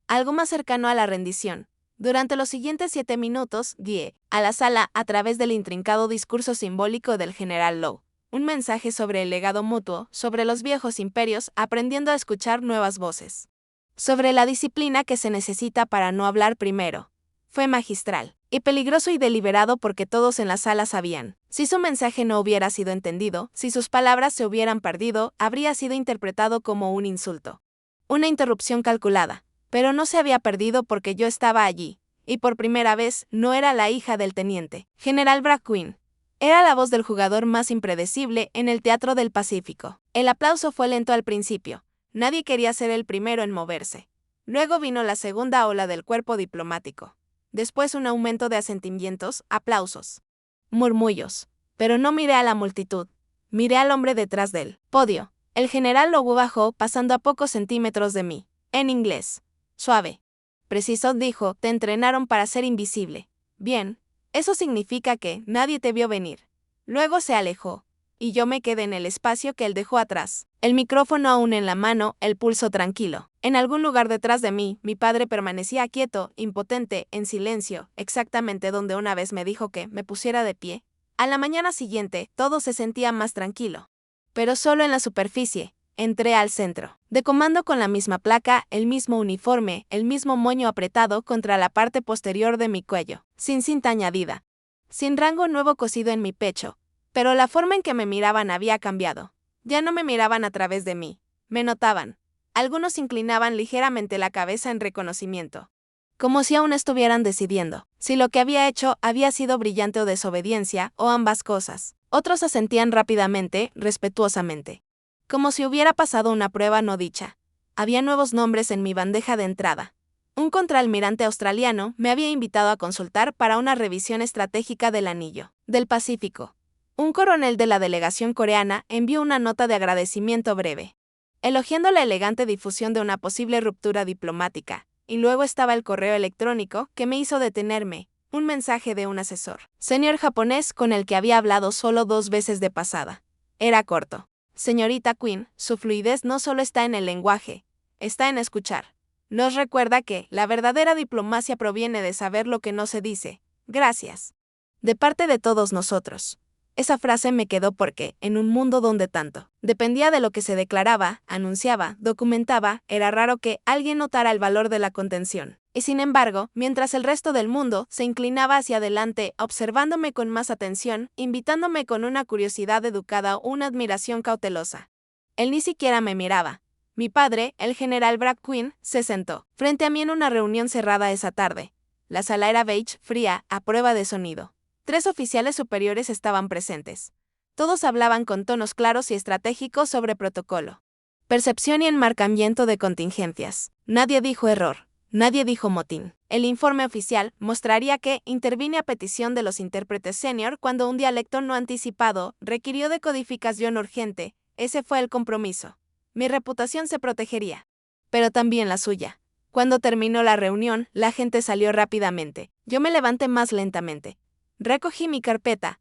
Algo más cercano a la rendición. Durante los siguientes 7 minutos, guié a la sala a través del intrincado discurso simbólico del general Lowe. Un mensaje sobre el legado mutuo, sobre los viejos imperios, aprendiendo a escuchar nuevas voces. Sobre la disciplina que se necesita para no hablar primero. Fue magistral, y peligroso y deliberado porque todos en la sala sabían. Si su mensaje no hubiera sido entendido, si sus palabras se hubieran perdido, habría sido interpretado como un insulto. Una interrupción calculada. Pero no se había perdido porque yo estaba allí, y por primera vez no era la hija del teniente general Braquin. Era la voz del jugador más impredecible en el Teatro del Pacífico. El aplauso fue lento al principio. Nadie quería ser el primero en moverse. Luego vino la segunda ola del cuerpo diplomático. Después un aumento de asentimientos, aplausos, murmullos. Pero no miré a la multitud. Miré al hombre detrás del podio. El general Lowe bajó, pasando a pocos centímetros de mí. En inglés. Suave. Preciso, dijo, te entrenaron para ser invisible. Bien, eso significa que nadie te vio venir. Luego se alejó, y yo me quedé en el espacio que él dejó atrás. El micrófono aún en la mano, el pulso tranquilo. En algún lugar detrás de mí, mi padre permanecía quieto, impotente, en silencio, exactamente donde una vez me dijo que me pusiera de pie. A la mañana siguiente, todo se sentía más tranquilo. Pero solo en la superficie. Entré al centro de comando con la misma placa, el mismo uniforme, el mismo moño apretado contra la parte posterior de mi cuello, sin cinta añadida, sin rango nuevo cosido en mi pecho. Pero la forma en que me miraban había cambiado. Ya no me miraban a través de mí, me notaban. Algunos inclinaban ligeramente la cabeza en reconocimiento, como si aún estuvieran decidiendo si lo que había hecho había sido brillante o desobediencia, o ambas cosas. Otros asentían rápidamente, respetuosamente, como si hubiera pasado una prueba no dicha. Había nuevos nombres en mi bandeja de entrada. Un contraalmirante australiano me había invitado a consultar para una revisión estratégica del Anillo del Pacífico. Un coronel de la delegación coreana envió una nota de agradecimiento breve, elogiando la elegante difusión de una posible ruptura diplomática, y luego estaba el correo electrónico que me hizo detenerme, un mensaje de un asesor, señor japonés con el que había hablado solo 2 veces de pasada. Era corto. Señorita Quinn, su fluidez no solo está en el lenguaje, está en escuchar. Nos recuerda que la verdadera diplomacia proviene de saber lo que no se dice. Gracias. De parte de todos nosotros. Esa frase me quedó porque, en un mundo donde tanto dependía de lo que se declaraba, anunciaba, documentaba, era raro que alguien notara el valor de la contención. Y sin embargo, mientras el resto del mundo se inclinaba hacia adelante, observándome con más atención, invitándome con una curiosidad educada o una admiración cautelosa, él ni siquiera me miraba. Mi padre, el general Brad Quinn, se sentó frente a mí en una reunión cerrada esa tarde. La sala era beige, fría, a prueba de sonido. 3 oficiales superiores estaban presentes. Todos hablaban con tonos claros y estratégicos sobre protocolo, percepción y enmarcamiento de contingencias. Nadie dijo error, nadie dijo motín. El informe oficial mostraría que intervine a petición de los intérpretes senior cuando un dialecto no anticipado requirió de codificación urgente. Ese fue el compromiso. Mi reputación se protegería, pero también la suya. Cuando terminó la reunión, la gente salió rápidamente. Yo me levanté más lentamente. Recogí mi carpeta.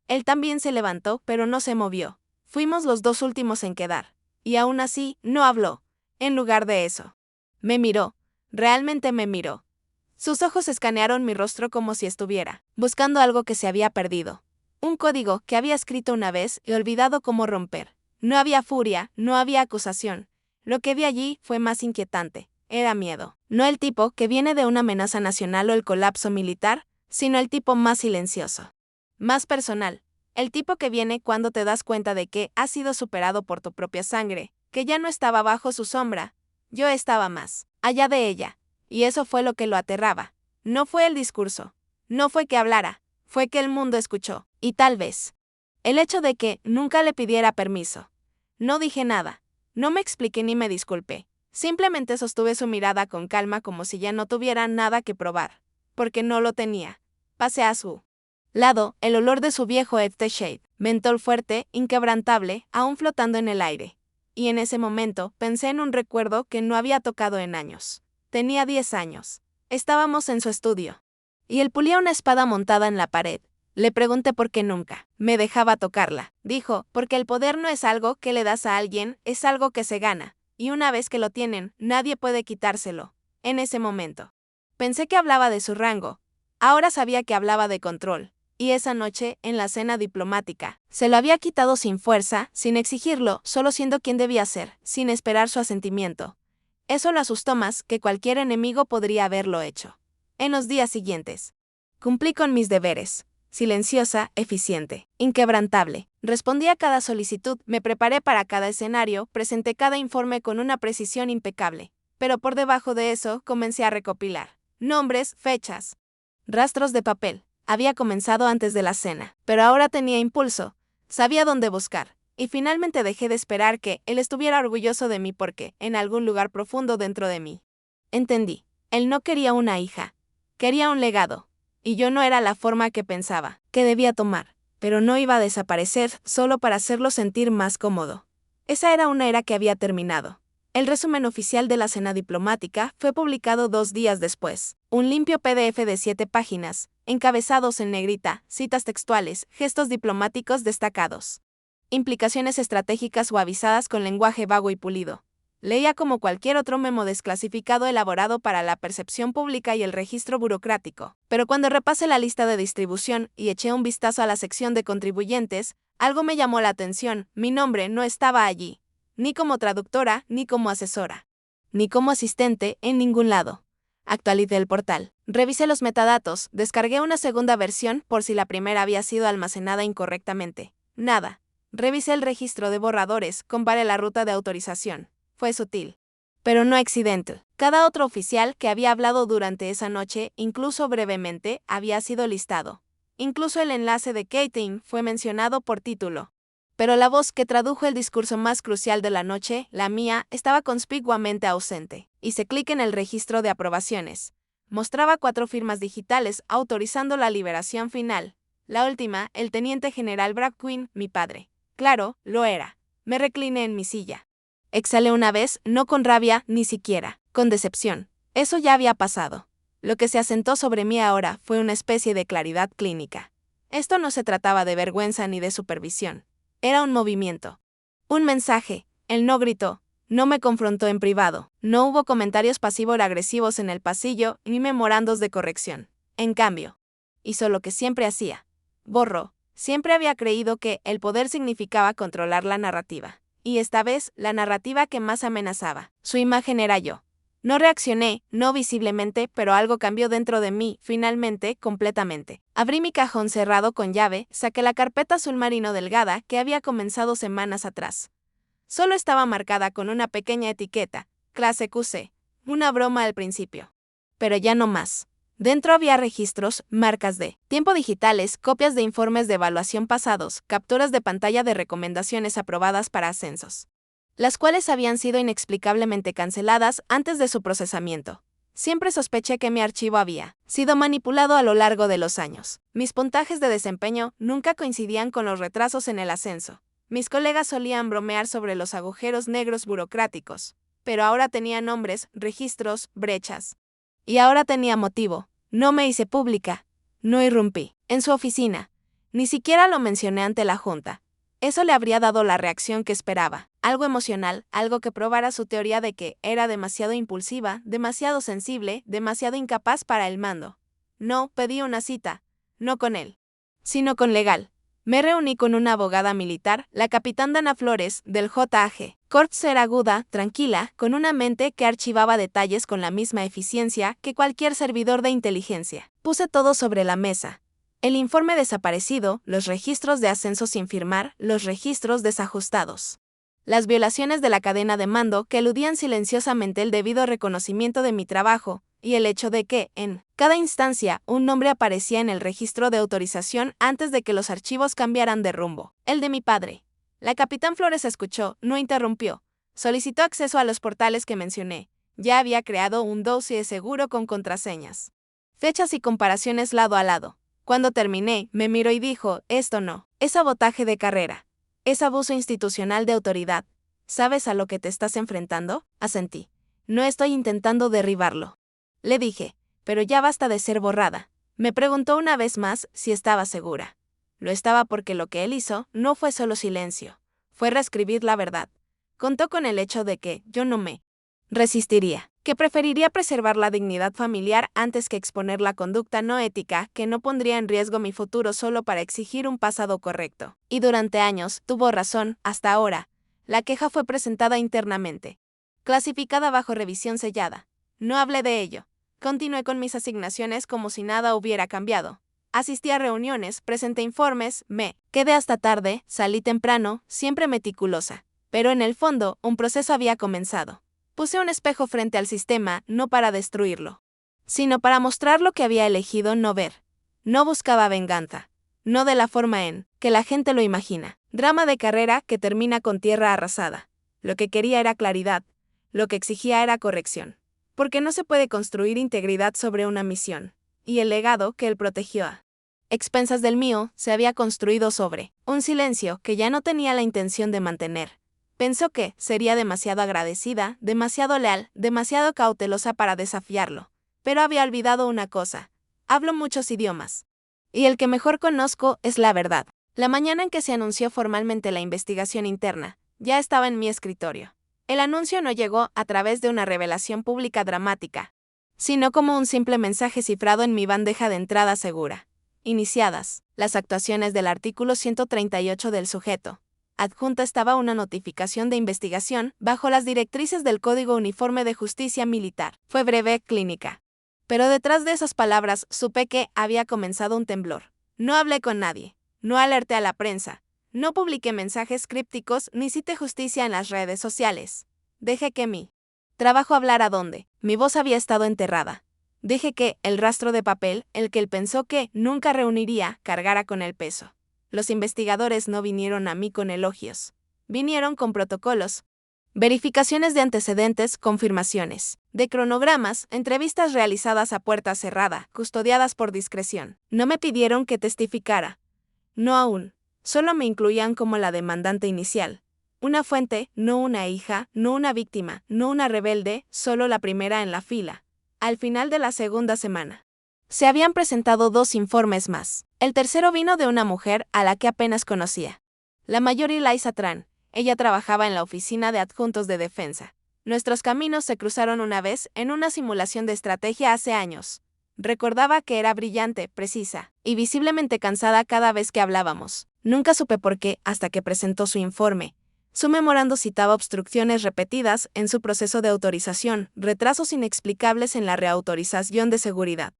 Él también se levantó, pero no se movió. Fuimos los 2 últimos en quedar. Y aún así, no habló. En lugar de eso, me miró. Realmente me miró. Sus ojos escanearon mi rostro como si estuviera buscando algo que se había perdido. Un código que había escrito una vez y olvidado cómo romper. No había furia, no había acusación. Lo que vi allí fue más inquietante. Era miedo. No el tipo que viene de una amenaza nacional o el colapso militar, sino el tipo más silencioso, más personal, el tipo que viene cuando te das cuenta de que has sido superado por tu propia sangre, que ya no estaba bajo su sombra. Yo estaba más allá de ella, y eso fue lo que lo aterraba. No fue el discurso, no fue que hablara, fue que el mundo escuchó, y tal vez el hecho de que nunca le pidiera permiso. No dije nada, no me expliqué ni me disculpé, simplemente sostuve su mirada con calma como si ya no tuviera nada que probar, porque no lo tenía. Pasé a su lado, el olor de su viejo aftershave, mentol fuerte, inquebrantable, aún flotando en el aire. Y en ese momento, pensé en un recuerdo que no había tocado en años. Tenía 10 años. Estábamos en su estudio. Y él pulía una espada montada en la pared. Le pregunté por qué nunca me dejaba tocarla. Dijo, porque el poder no es algo que le das a alguien, es algo que se gana. Y una vez que lo tienen, nadie puede quitárselo. En ese momento, pensé que hablaba de su rango. Ahora sabía que hablaba de control, y esa noche, en la cena diplomática, se lo había quitado sin fuerza, sin exigirlo, solo siendo quien debía ser, sin esperar su asentimiento. Eso lo asustó más que cualquier enemigo podría haberlo hecho. En los días siguientes, cumplí con mis deberes. Silenciosa, eficiente, inquebrantable. Respondí a cada solicitud, me preparé para cada escenario, presenté cada informe con una precisión impecable. Pero por debajo de eso, comencé a recopilar nombres, fechas, rastros de papel. Había comenzado antes de la cena, pero ahora tenía impulso. Sabía dónde buscar. Y finalmente dejé de esperar que él estuviera orgulloso de mí porque, en algún lugar profundo dentro de mí, entendí. Él no quería una hija. Quería un legado. Y yo no era la forma que pensaba que debía tomar. Pero no iba a desaparecer solo para hacerlo sentir más cómodo. Esa era una era que había terminado. El resumen oficial de la cena diplomática fue publicado 2 días después. Un limpio PDF de 7 páginas, encabezados en negrita, citas textuales, gestos diplomáticos destacados. Implicaciones estratégicas suavizadas con lenguaje vago y pulido. Leía como cualquier otro memo desclasificado elaborado para la percepción pública y el registro burocrático. Pero cuando repasé la lista de distribución y eché un vistazo a la sección de contribuyentes, algo me llamó la atención. Mi nombre no estaba allí, ni como traductora, ni como asesora, ni como asistente, en ningún lado. Actualicé el portal. Revisé los metadatos, descargué una segunda versión por si la primera había sido almacenada incorrectamente. Nada. Revisé el registro de borradores, comparé la ruta de autorización. Fue sutil, pero no accidental. Cada otro oficial que había hablado durante esa noche, incluso brevemente, había sido listado. Incluso el enlace de Keating fue mencionado por título. Pero la voz que tradujo el discurso más crucial de la noche, la mía, estaba conspicuamente ausente. Hice clic en el registro de aprobaciones. Mostraba 4 firmas digitales autorizando la liberación final. La última, el teniente general Brad Quinn, mi padre. Claro, lo era. Me recliné en mi silla. Exhalé una vez, no con rabia, ni siquiera con decepción. Eso ya había pasado. Lo que se asentó sobre mí ahora fue una especie de claridad clínica. Esto no se trataba de vergüenza ni de supervisión. Era un movimiento. Un mensaje. Él no gritó. No me confrontó en privado. No hubo comentarios pasivo-agresivos en el pasillo ni memorandos de corrección. En cambio, hizo lo que siempre hacía. Borró. Siempre había creído que el poder significaba controlar la narrativa. Y esta vez, la narrativa que más amenazaba. Su imagen era yo. No reaccioné, no visiblemente, pero algo cambió dentro de mí, finalmente, completamente. Abrí mi cajón cerrado con llave, saqué la carpeta azul marino delgada que había comenzado semanas atrás. Solo estaba marcada con una pequeña etiqueta, clase QC, una broma al principio. Pero ya no más. Dentro había registros, marcas de tiempo digitales, copias de informes de evaluación pasados, capturas de pantalla de recomendaciones aprobadas para ascensos, las cuales habían sido inexplicablemente canceladas antes de su procesamiento. Siempre sospeché que mi archivo había sido manipulado a lo largo de los años. Mis puntajes de desempeño nunca coincidían con los retrasos en el ascenso. Mis colegas solían bromear sobre los agujeros negros burocráticos, pero ahora tenía nombres, registros, brechas. Y ahora tenía motivo. No me hice pública. No irrumpí en su oficina. Ni siquiera lo mencioné ante la junta. Eso le habría dado la reacción que esperaba. Algo emocional, algo que probara su teoría de que era demasiado impulsiva, demasiado sensible, demasiado incapaz para el mando. No, pedí una cita. No con él, sino con legal. Me reuní con una abogada militar, la capitán Dana Flores, del JAG. Corts era aguda, tranquila, con una mente que archivaba detalles con la misma eficiencia que cualquier servidor de inteligencia. Puse todo sobre la mesa. El informe desaparecido, los registros de ascenso sin firmar, los registros desajustados. Las violaciones de la cadena de mando que eludían silenciosamente el debido reconocimiento de mi trabajo, y el hecho de que, en cada instancia, un nombre aparecía en el registro de autorización antes de que los archivos cambiaran de rumbo. El de mi padre. La capitán Flores escuchó, no interrumpió. Solicitó acceso a los portales que mencioné. Ya había creado un dossier seguro con contraseñas, fechas y comparaciones lado a lado. Cuando terminé, me miró y dijo, esto no, es sabotaje de carrera. Es abuso institucional de autoridad. ¿Sabes a lo que te estás enfrentando? Asentí. No estoy intentando derribarlo. Le dije, pero ya basta de ser borrada. Me preguntó una vez más si estaba segura. Lo estaba porque lo que él hizo no fue solo silencio, fue reescribir la verdad. Contó con el hecho de que yo no me resistiría, que preferiría preservar la dignidad familiar antes que exponer la conducta no ética que no pondría en riesgo mi futuro solo para exigir un pasado correcto. Y durante años, tuvo razón, hasta ahora. La queja fue presentada internamente, clasificada bajo revisión sellada. No hablé de ello. Continué con mis asignaciones como si nada hubiera cambiado. Asistí a reuniones, presenté informes, me quedé hasta tarde, salí temprano, siempre meticulosa. Pero en el fondo, un proceso había comenzado. Puse un espejo frente al sistema, no para destruirlo, sino para mostrar lo que había elegido no ver. No buscaba venganza. No de la forma en que la gente lo imagina. Drama de carrera que termina con tierra arrasada. Lo que quería era claridad. Lo que exigía era corrección. Porque no se puede construir integridad sobre una misión. Y el legado que él protegió a expensas del mío se había construido sobre un silencio que ya no tenía la intención de mantener. Pensó que sería demasiado agradecida, demasiado leal, demasiado cautelosa para desafiarlo. Pero había olvidado una cosa. Hablo muchos idiomas. Y el que mejor conozco es la verdad. La mañana en que se anunció formalmente la investigación interna, ya estaba en mi escritorio. El anuncio no llegó a través de una revelación pública dramática, sino como un simple mensaje cifrado en mi bandeja de entrada segura. Iniciadas las actuaciones del artículo 138 del sujeto. Adjunta estaba una notificación de investigación bajo las directrices del Código Uniforme de Justicia Militar. Fue breve, clínica. Pero detrás de esas palabras supe que había comenzado un temblor. No hablé con nadie, no alerté a la prensa, no publiqué mensajes crípticos ni cité justicia en las redes sociales. Dejé que mi trabajo hablara donde mi voz había estado enterrada. Dejé que el rastro de papel, el que él pensó que nunca reuniría, cargara con el peso. Los investigadores no vinieron a mí con elogios. Vinieron con protocolos, verificaciones de antecedentes, confirmaciones de cronogramas, entrevistas realizadas a puerta cerrada, custodiadas por discreción. No me pidieron que testificara. No aún. Solo me incluían como la demandante inicial. Una fuente, no una hija, no una víctima, no una rebelde, solo la primera en la fila. Al final de la segunda semana, se habían presentado 2 informes más. El tercero vino de una mujer a la que apenas conocía. La mayor Eliza Tran. Ella trabajaba en la oficina de adjuntos de defensa. Nuestros caminos se cruzaron una vez en una simulación de estrategia hace años. Recordaba que era brillante, precisa, y visiblemente cansada cada vez que hablábamos. Nunca supe por qué hasta que presentó su informe. Su memorando citaba obstrucciones repetidas en su proceso de autorización, retrasos inexplicables en la reautorización de seguridad,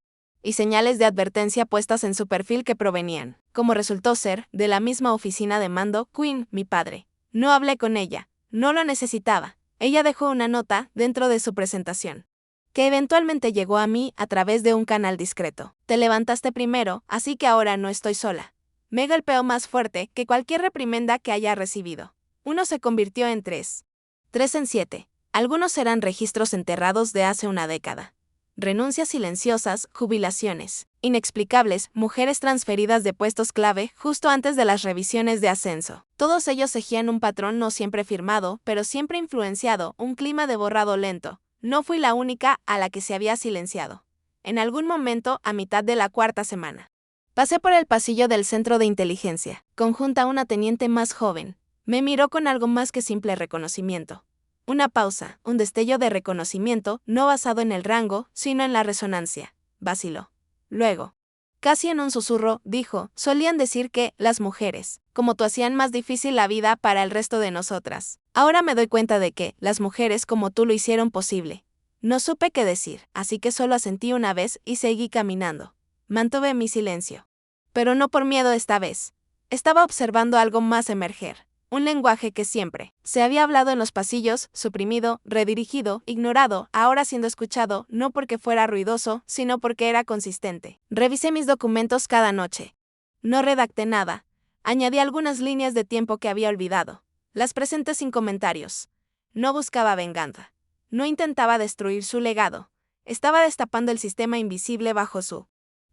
y señales de advertencia puestas en su perfil que provenían, como resultó ser, de la misma oficina de mando, Quinn, mi padre. No hablé con ella, no lo necesitaba. Ella dejó una nota dentro de su presentación, que eventualmente llegó a mí a través de un canal discreto. Te levantaste primero, así que ahora no estoy sola. Me golpeó más fuerte que cualquier reprimenda que haya recibido. 1 se convirtió en 3. 3 en 7. Algunos eran registros enterrados de hace una década. Renuncias silenciosas, jubilaciones inexplicables, mujeres transferidas de puestos clave justo antes de las revisiones de ascenso. Todos ellos seguían un patrón no siempre firmado, pero siempre influenciado, un clima de borrado lento. No fui la única a la que se había silenciado. En algún momento, a mitad de la 4ª semana, pasé por el pasillo del centro de inteligencia, conjunta a una teniente más joven. Me miró con algo más que simple reconocimiento. Una pausa, un destello de reconocimiento, no basado en el rango, sino en la resonancia. Vaciló. Luego, casi en un susurro, dijo, solían decir que las mujeres, como tú, hacían más difícil la vida para el resto de nosotras. Ahora me doy cuenta de que las mujeres como tú lo hicieron posible. No supe qué decir, así que solo asentí una vez y seguí caminando. Mantuve mi silencio. Pero no por miedo esta vez. Estaba observando algo más emerger. Un lenguaje que siempre se había hablado en los pasillos, suprimido, redirigido, ignorado, ahora siendo escuchado, no porque fuera ruidoso, sino porque era consistente. Revisé mis documentos cada noche. No redacté nada. Añadí algunas líneas de tiempo que había olvidado. Las presenté sin comentarios. No buscaba venganza. No intentaba destruir su legado. Estaba destapando el sistema invisible bajo su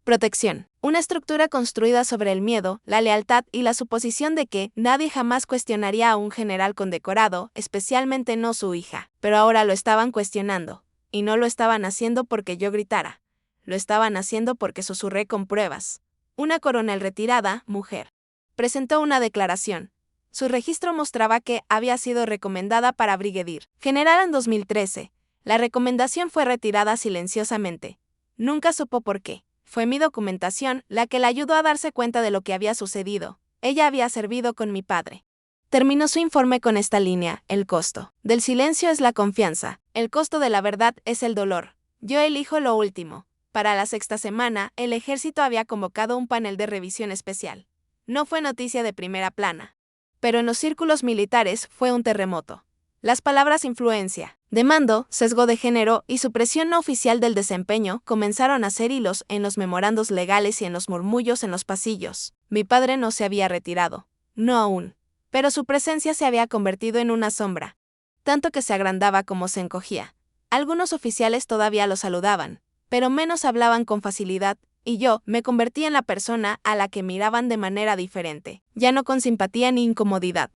protección. Una estructura construida sobre el miedo, la lealtad y la suposición de que nadie jamás cuestionaría a un general condecorado, especialmente no su hija. Pero ahora lo estaban cuestionando. Y no lo estaban haciendo porque yo gritara. Lo estaban haciendo porque susurré con pruebas. Una coronel retirada, mujer, presentó una declaración. Su registro mostraba que había sido recomendada para brigadier general en 2013. La recomendación fue retirada silenciosamente. Nunca supo por qué. Fue mi documentación la que le ayudó a darse cuenta de lo que había sucedido. Ella había servido con mi padre. Terminó su informe con esta línea: el costo del silencio es la confianza, el costo de la verdad es el dolor. Yo elijo lo último. Para la 6ª semana, el ejército había convocado un panel de revisión especial. No fue noticia de primera plana, pero en los círculos militares fue un terremoto. Las palabras influencia, de mando, sesgo de género y supresión no oficial del desempeño comenzaron a hacer hilos en los memorandos legales y en los murmullos en los pasillos. Mi padre no se había retirado. No aún. Pero su presencia se había convertido en una sombra. Tanto que se agrandaba como se encogía. Algunos oficiales todavía lo saludaban, pero menos hablaban con facilidad, y yo me convertí en la persona a la que miraban de manera diferente, ya no con simpatía ni incomodidad,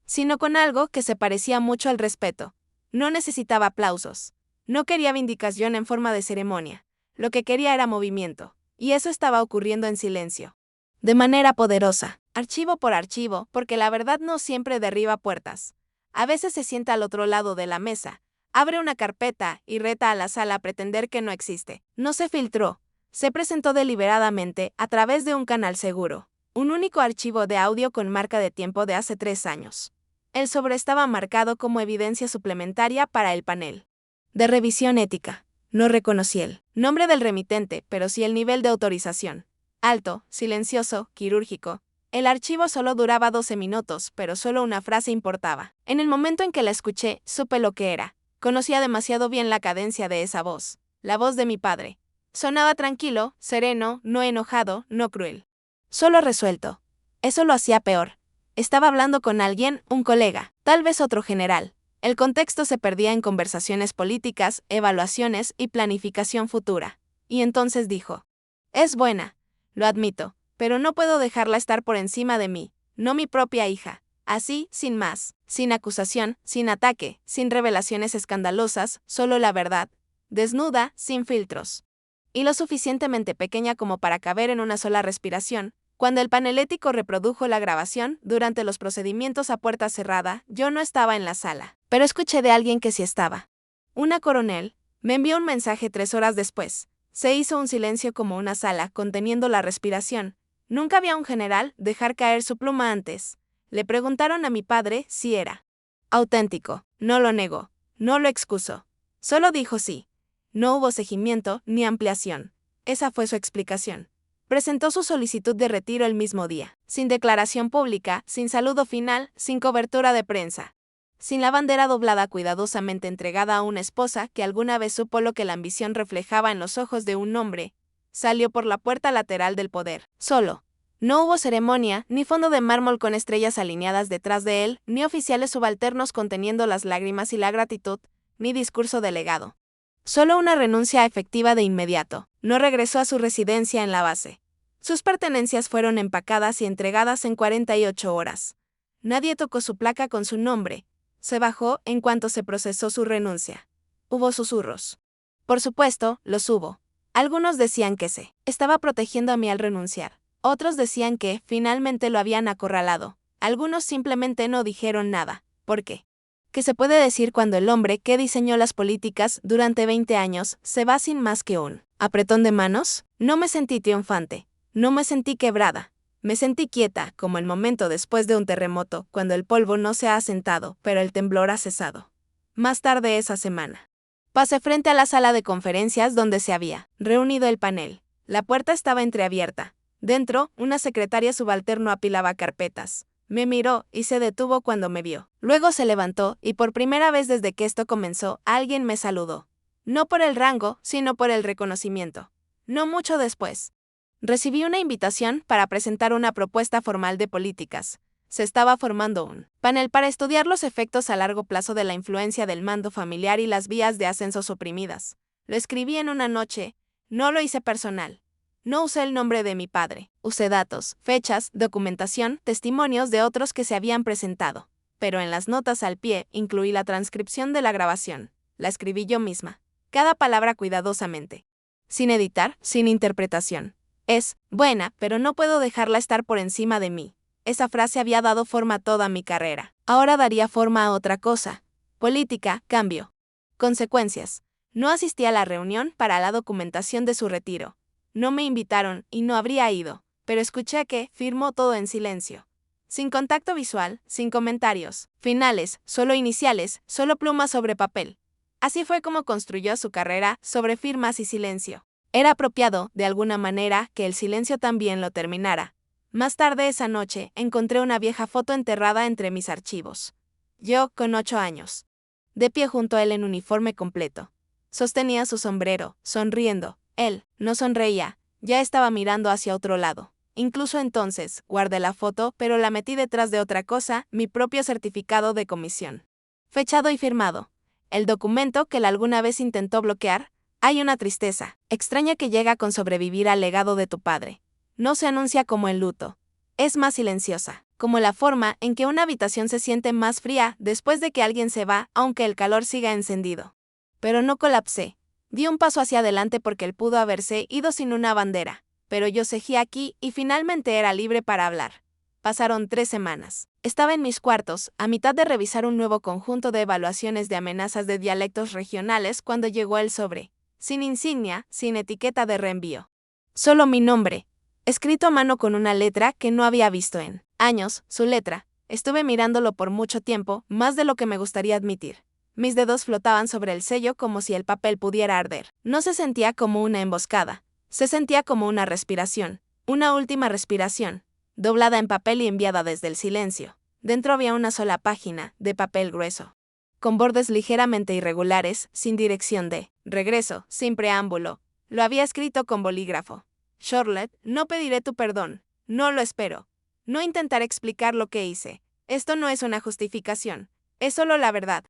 sino con algo que se parecía mucho al respeto. No necesitaba aplausos. No quería vindicación en forma de ceremonia. Lo que quería era movimiento. Y eso estaba ocurriendo en silencio. De manera poderosa, archivo por archivo, porque la verdad no siempre derriba puertas. A veces se sienta al otro lado de la mesa, abre una carpeta y reta a la sala a pretender que no existe. No se filtró. Se presentó deliberadamente a través de un canal seguro. Un único archivo de audio con marca de tiempo de hace 3 años. El sobre estaba marcado como evidencia suplementaria para el panel de revisión ética. No reconocí el nombre del remitente, pero sí el nivel de autorización. Alto, silencioso, quirúrgico. El archivo solo duraba 12 minutos, pero solo una frase importaba. En el momento en que la escuché, supe lo que era. Conocía demasiado bien la cadencia de esa voz. La voz de mi padre. Sonaba tranquilo, sereno, no enojado, no cruel. Solo resuelto. Eso lo hacía peor. Estaba hablando con alguien, un colega, tal vez otro general. El contexto se perdía en conversaciones políticas, evaluaciones y planificación futura. Y entonces dijo: es buena, lo admito, pero no puedo dejarla estar por encima de mí, no mi propia hija. Así, sin más, sin acusación, sin ataque, sin revelaciones escandalosas, solo la verdad, desnuda, sin filtros. Y lo suficientemente pequeña como para caber en una sola respiración. Cuando el panel ético reprodujo la grabación, durante los procedimientos a puerta cerrada, yo no estaba en la sala, pero escuché de alguien que sí estaba. Una coronel me envió un mensaje 3 horas después. Se hizo un silencio como una sala, conteniendo la respiración. Nunca vi a un general dejar caer su pluma antes. Le preguntaron a mi padre si era auténtico. No lo negó, no lo excusó. Solo dijo sí. No hubo seguimiento ni ampliación. Esa fue su explicación. Presentó su solicitud de retiro el mismo día, sin declaración pública, sin saludo final, sin cobertura de prensa, sin la bandera doblada cuidadosamente entregada a una esposa que alguna vez supo lo que la ambición reflejaba en los ojos de un hombre. Salió por la puerta lateral del poder, solo. No hubo ceremonia, ni fondo de mármol con estrellas alineadas detrás de él, ni oficiales subalternos conteniendo las lágrimas y la gratitud, ni discurso delegado. Solo una renuncia efectiva de inmediato. No regresó a su residencia en la base. Sus pertenencias fueron empacadas y entregadas en 48 horas. Nadie tocó su placa con su nombre. Se bajó en cuanto se procesó su renuncia. Hubo susurros. Por supuesto, los hubo. Algunos decían que se estaba protegiendo a mí al renunciar. Otros decían que, finalmente lo habían acorralado. Algunos simplemente no dijeron nada. ¿Por qué? ¿Qué se puede decir cuando el hombre que diseñó las políticas durante 20 años se va sin más que un apretón de manos? No me sentí triunfante. No me sentí quebrada. Me sentí quieta, como el momento después de un terremoto, cuando el polvo no se ha asentado, pero el temblor ha cesado. Más tarde esa semana, pasé frente a la sala de conferencias donde se había reunido el panel. La puerta estaba entreabierta. Dentro, una secretaria subalterno apilaba carpetas. Me miró y se detuvo cuando me vio. Luego se levantó y por primera vez desde que esto comenzó, alguien me saludó. No por el rango, sino por el reconocimiento. No mucho después, recibí una invitación para presentar una propuesta formal de políticas. Se estaba formando un panel para estudiar los efectos a largo plazo de la influencia del mando familiar y las vías de ascenso suprimidas. Lo escribí en una noche, no lo hice personal. No usé el nombre de mi padre, usé datos, fechas, documentación, testimonios de otros que se habían presentado. Pero en las notas al pie incluí la transcripción de la grabación. La escribí yo misma. Cada palabra cuidadosamente. Sin editar, sin interpretación. Es buena, pero no puedo dejarla estar por encima de mí. Esa frase había dado forma a toda mi carrera. Ahora daría forma a otra cosa. Política, cambio. Consecuencias. No asistí a la reunión para la documentación de su retiro. No me invitaron y no habría ido, pero escuché que firmó todo en silencio. Sin contacto visual, sin comentarios, finales, solo iniciales, solo plumas sobre papel. Así fue como construyó su carrera, sobre firmas y silencio. Era apropiado, de alguna manera, que el silencio también lo terminara. Más tarde esa noche, encontré una vieja foto enterrada entre mis archivos. Yo, con 8 años. De pie junto a él en uniforme completo. Sostenía su sombrero, sonriendo. Él no sonreía, ya estaba mirando hacia otro lado. Incluso entonces, guardé la foto, pero la metí detrás de otra cosa, mi propio certificado de comisión. Fechado y firmado. El documento que él alguna vez intentó bloquear. Hay una tristeza extraña que llega con sobrevivir al legado de tu padre. No se anuncia como el luto. Es más silenciosa, como la forma en que una habitación se siente más fría después de que alguien se va, aunque el calor siga encendido. Pero no colapsé. Di un paso hacia adelante porque él pudo haberse ido sin una bandera, pero yo seguí aquí y finalmente era libre para hablar. Pasaron 3 semanas. Estaba en mis cuartos, a mitad de revisar un nuevo conjunto de evaluaciones de amenazas de dialectos regionales cuando llegó el sobre, sin insignia, sin etiqueta de reenvío. Solo mi nombre, escrito a mano con una letra que no había visto en años, su letra. Estuve mirándolo por mucho tiempo, más de lo que me gustaría admitir. Mis dedos flotaban sobre el sello como si el papel pudiera arder. No se sentía como una emboscada, se sentía como una respiración, una última respiración, doblada en papel y enviada desde el silencio. Dentro había una sola página, de papel grueso, con bordes ligeramente irregulares, sin dirección de regreso, sin preámbulo. Lo había escrito con bolígrafo. Charlotte, no pediré tu perdón, no lo espero. No intentaré explicar lo que hice. Esto no es una justificación, es solo la verdad.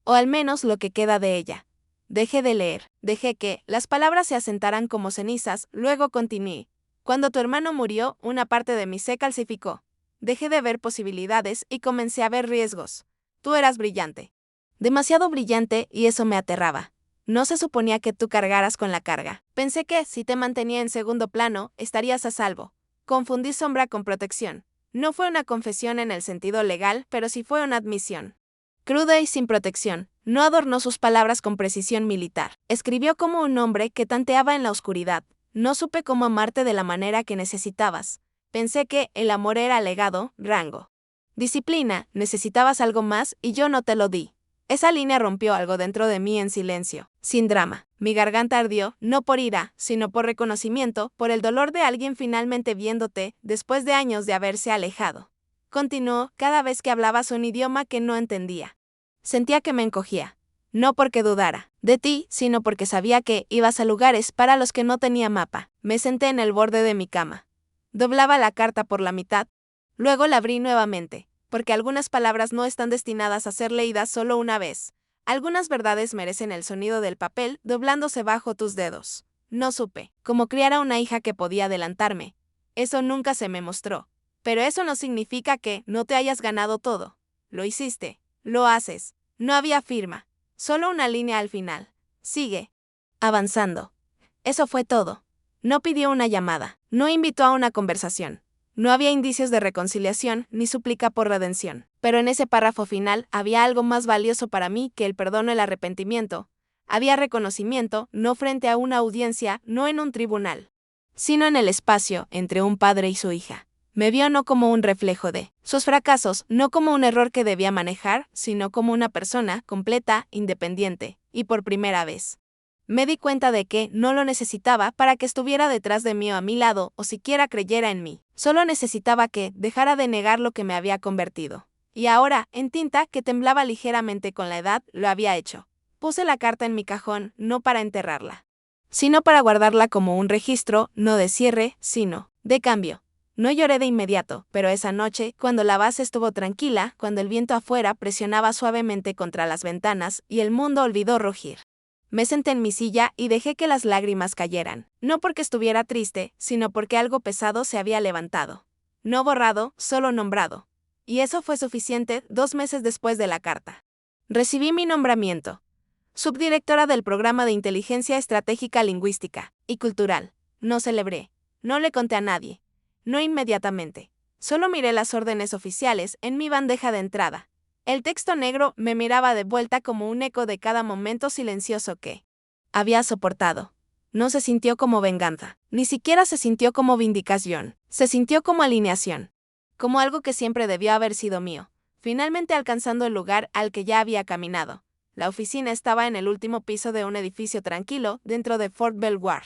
O al menos lo que queda de ella. Dejé de leer, dejé que las palabras se asentaran como cenizas, luego continué. Cuando tu hermano murió, una parte de mí se calcificó. Dejé de ver posibilidades y comencé a ver riesgos. Tú eras brillante. Demasiado brillante y eso me aterraba. No se suponía que tú cargaras con la carga. Pensé que, si te mantenía en segundo plano, estarías a salvo. Confundí sombra con protección. No fue una confesión en el sentido legal, pero sí fue una admisión. Cruda y sin protección, no adornó sus palabras con precisión militar. Escribió como un hombre que tanteaba en la oscuridad. No supe cómo amarte de la manera que necesitabas. Pensé que el amor era legado, rango. Disciplina, necesitabas algo más y yo no te lo di. Esa línea rompió algo dentro de mí en silencio, sin drama. Mi garganta ardió, no por ira, sino por reconocimiento, por el dolor de alguien finalmente viéndote, después de años de haberse alejado. Continuó, cada vez que hablabas un idioma que no entendía. Sentía que me encogía. No porque dudara de ti, sino porque sabía que ibas a lugares para los que no tenía mapa. Me senté en el borde de mi cama. Doblaba la carta por la mitad. Luego la abrí nuevamente, porque algunas palabras no están destinadas a ser leídas solo una vez. Algunas verdades merecen el sonido del papel doblándose bajo tus dedos. No supe cómo criar a una hija que podía adelantarme. Eso nunca se me mostró. Pero eso no significa que no te hayas ganado todo. Lo hiciste. Lo haces. No había firma. Solo una línea al final. Sigue. Avanzando. Eso fue todo. No pidió una llamada. No invitó a una conversación. No había indicios de reconciliación ni súplica por redención. Pero en ese párrafo final había algo más valioso para mí que el perdón o el arrepentimiento. Había reconocimiento, no frente a una audiencia, no en un tribunal, sino en el espacio entre un padre y su hija. Me vio no como un reflejo de sus fracasos, no como un error que debía manejar, sino como una persona completa, independiente, y por primera vez. Me di cuenta de que no lo necesitaba para que estuviera detrás de mí o a mi lado, o siquiera creyera en mí. Solo necesitaba que dejara de negar lo que me había convertido. Y ahora, en tinta que temblaba ligeramente con la edad, lo había hecho. Puse la carta en mi cajón, no para enterrarla, sino para guardarla como un registro, no de cierre, sino de cambio. No lloré de inmediato, pero esa noche, cuando la base estuvo tranquila, cuando el viento afuera presionaba suavemente contra las ventanas y el mundo olvidó rugir, me senté en mi silla y dejé que las lágrimas cayeran, no porque estuviera triste, sino porque algo pesado se había levantado. No borrado, solo nombrado. Y eso fue suficiente 2 meses después de la carta. Recibí mi nombramiento. Subdirectora del Programa de Inteligencia Estratégica Lingüística y Cultural. No celebré. No le conté a nadie. No inmediatamente. Solo miré las órdenes oficiales en mi bandeja de entrada. El texto negro me miraba de vuelta como un eco de cada momento silencioso que había soportado. No se sintió como venganza, ni siquiera se sintió como vindicación, se sintió como alineación, como algo que siempre debió haber sido mío, finalmente alcanzando el lugar al que ya había caminado. La oficina estaba en el último piso de un edificio tranquilo dentro de Fort Belvoir,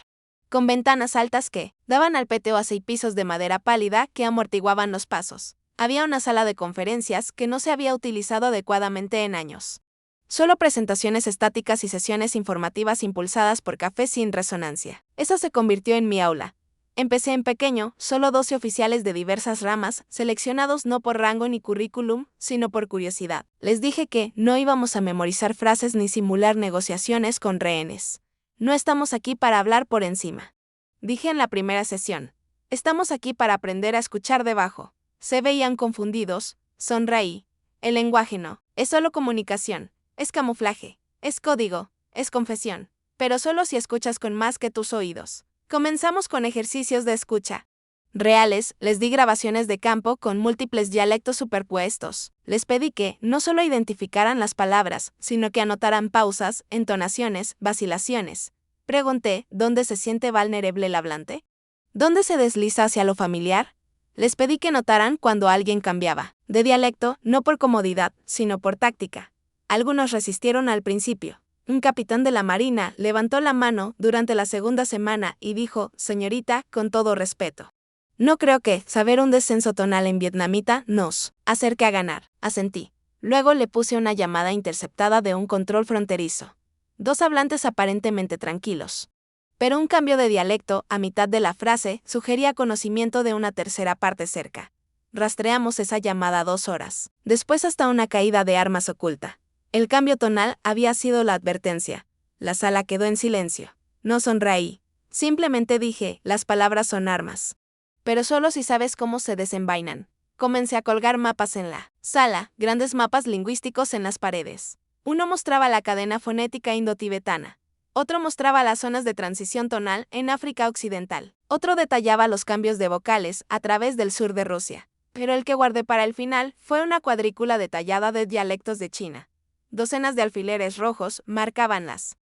con ventanas altas que daban al patio a 6 pisos de madera pálida que amortiguaban los pasos. Había una sala de conferencias que no se había utilizado adecuadamente en años. Solo presentaciones estáticas y sesiones informativas impulsadas por café sin resonancia. Eso se convirtió en mi aula. Empecé en pequeño, solo 12 oficiales de diversas ramas, seleccionados no por rango ni currículum, sino por curiosidad. Les dije que no íbamos a memorizar frases ni simular negociaciones con rehenes. No estamos aquí para hablar por encima. Dije en la primera sesión. Estamos aquí para aprender a escuchar debajo. Se veían confundidos, sonreí. El lenguaje no, es solo comunicación, es camuflaje, es código, es confesión, pero solo si escuchas con más que tus oídos. Comenzamos con ejercicios de escucha. reales, les di grabaciones de campo con múltiples dialectos superpuestos. Les pedí que no solo identificaran las palabras, sino que anotaran pausas, entonaciones, vacilaciones. Pregunté, ¿dónde se siente vulnerable el hablante? ¿Dónde se desliza hacia lo familiar? Les pedí que notaran cuando alguien cambiaba de dialecto, no por comodidad, sino por táctica. Algunos resistieron al principio. Un capitán de la Marina levantó la mano durante la segunda semana y dijo, señorita, con todo respeto. No creo que saber un descenso tonal en vietnamita nos acerque a ganar, asentí. Luego le puse una llamada interceptada de un control fronterizo. 2 hablantes aparentemente tranquilos. Pero un cambio de dialecto a mitad de la frase sugería conocimiento de una tercera parte cerca. Rastreamos esa llamada 2 horas. Después hasta una caída de armas oculta. El cambio tonal había sido la advertencia. La sala quedó en silencio. No sonreí. Simplemente dije, las palabras son armas. Pero solo si sabes cómo se desenvainan. Comencé a colgar mapas en la sala, grandes mapas lingüísticos en las paredes. Uno mostraba la cadena fonética indotibetana. Otro mostraba las zonas de transición tonal en África Occidental. Otro detallaba los cambios de vocales a través del sur de Rusia. Pero el que guardé para el final fue una cuadrícula detallada de dialectos de China. Docenas de alfileres rojos marcaban las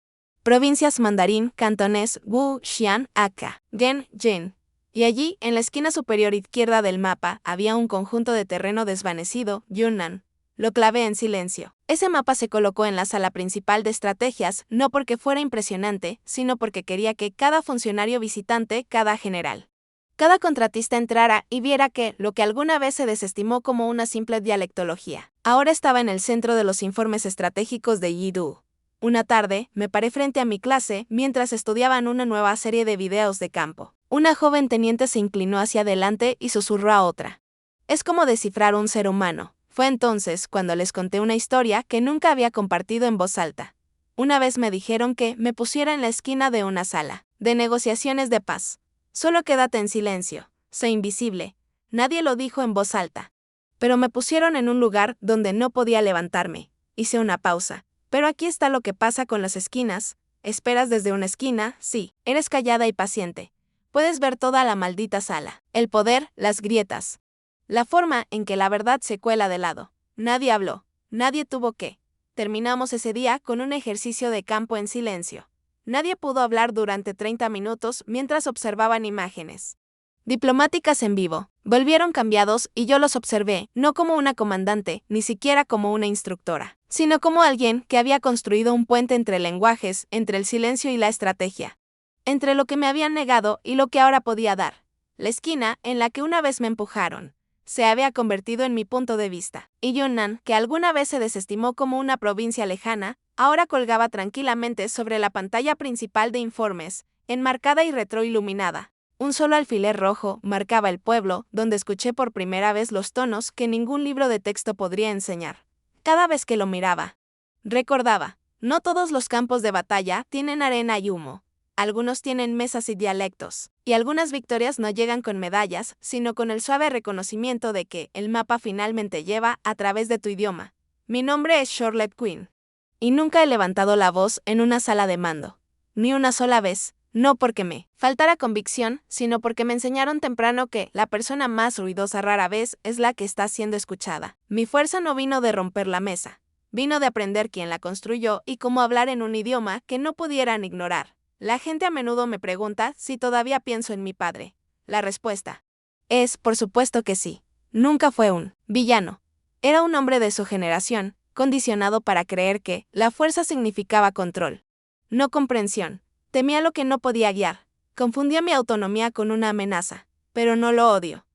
provincias mandarín, cantonés, Wu, Xi'an, Hakka, Gen, Jin. Y allí, en la esquina superior izquierda del mapa, había un conjunto de terreno desvanecido, Yunnan. Lo clavé en silencio. Ese mapa se colocó en la sala principal de estrategias, no porque fuera impresionante, sino porque quería que cada funcionario visitante, cada general, cada contratista entrara y viera que, lo que alguna vez se desestimó como una simple dialectología, ahora estaba en el centro de los informes estratégicos de Yidu. Una tarde, me paré frente a mi clase mientras estudiaban una nueva serie de videos de campo. Una joven teniente se inclinó hacia adelante y susurró a otra. Es como descifrar un ser humano. Fue entonces cuando les conté una historia que nunca había compartido en voz alta. Una vez me dijeron que me pusiera en la esquina de una sala de negociaciones de paz. Solo quédate en silencio, sé invisible. Nadie lo dijo en voz alta. Pero me pusieron en un lugar donde no podía levantarme. Hice una pausa. Pero aquí está lo que pasa con las esquinas. Esperas desde una esquina, sí, eres callada y paciente. Puedes ver toda la maldita sala, el poder, las grietas. La forma en que la verdad se cuela de lado. Nadie habló, nadie tuvo que. Terminamos ese día con un ejercicio de campo en silencio. Nadie pudo hablar durante 30 minutos mientras observaban imágenes diplomáticas en vivo. Volvieron cambiados y yo los observé, no como una comandante, ni siquiera como una instructora, sino como alguien que había construido un puente entre lenguajes, entre el silencio y la estrategia. Entre lo que me habían negado y lo que ahora podía dar. La esquina en la que una vez me empujaron se había convertido en mi punto de vista. Y Yunnan, que alguna vez se desestimó como una provincia lejana, ahora colgaba tranquilamente sobre la pantalla principal de informes, enmarcada y retroiluminada. Un solo alfiler rojo marcaba el pueblo, donde escuché por primera vez los tonos que ningún libro de texto podría enseñar. Cada vez que lo miraba, recordaba, no todos los campos de batalla tienen arena y humo. Algunos tienen mesas y dialectos, y algunas victorias no llegan con medallas, sino con el suave reconocimiento de que el mapa finalmente lleva a través de tu idioma. Mi nombre es Charlotte Quinn. Y nunca he levantado la voz en una sala de mando. Ni una sola vez. No porque me faltara convicción, sino porque me enseñaron temprano que la persona más ruidosa rara vez es la que está siendo escuchada. Mi fuerza no vino de romper la mesa. Vino de aprender quién la construyó y cómo hablar en un idioma que no pudieran ignorar. La gente a menudo me pregunta si todavía pienso en mi padre. La respuesta es, por supuesto que sí. Nunca fue un villano. Era un hombre de su generación, condicionado para creer que la fuerza significaba control, no comprensión. Temía lo que no podía guiar. Confundía mi autonomía con una amenaza. Pero no lo odio.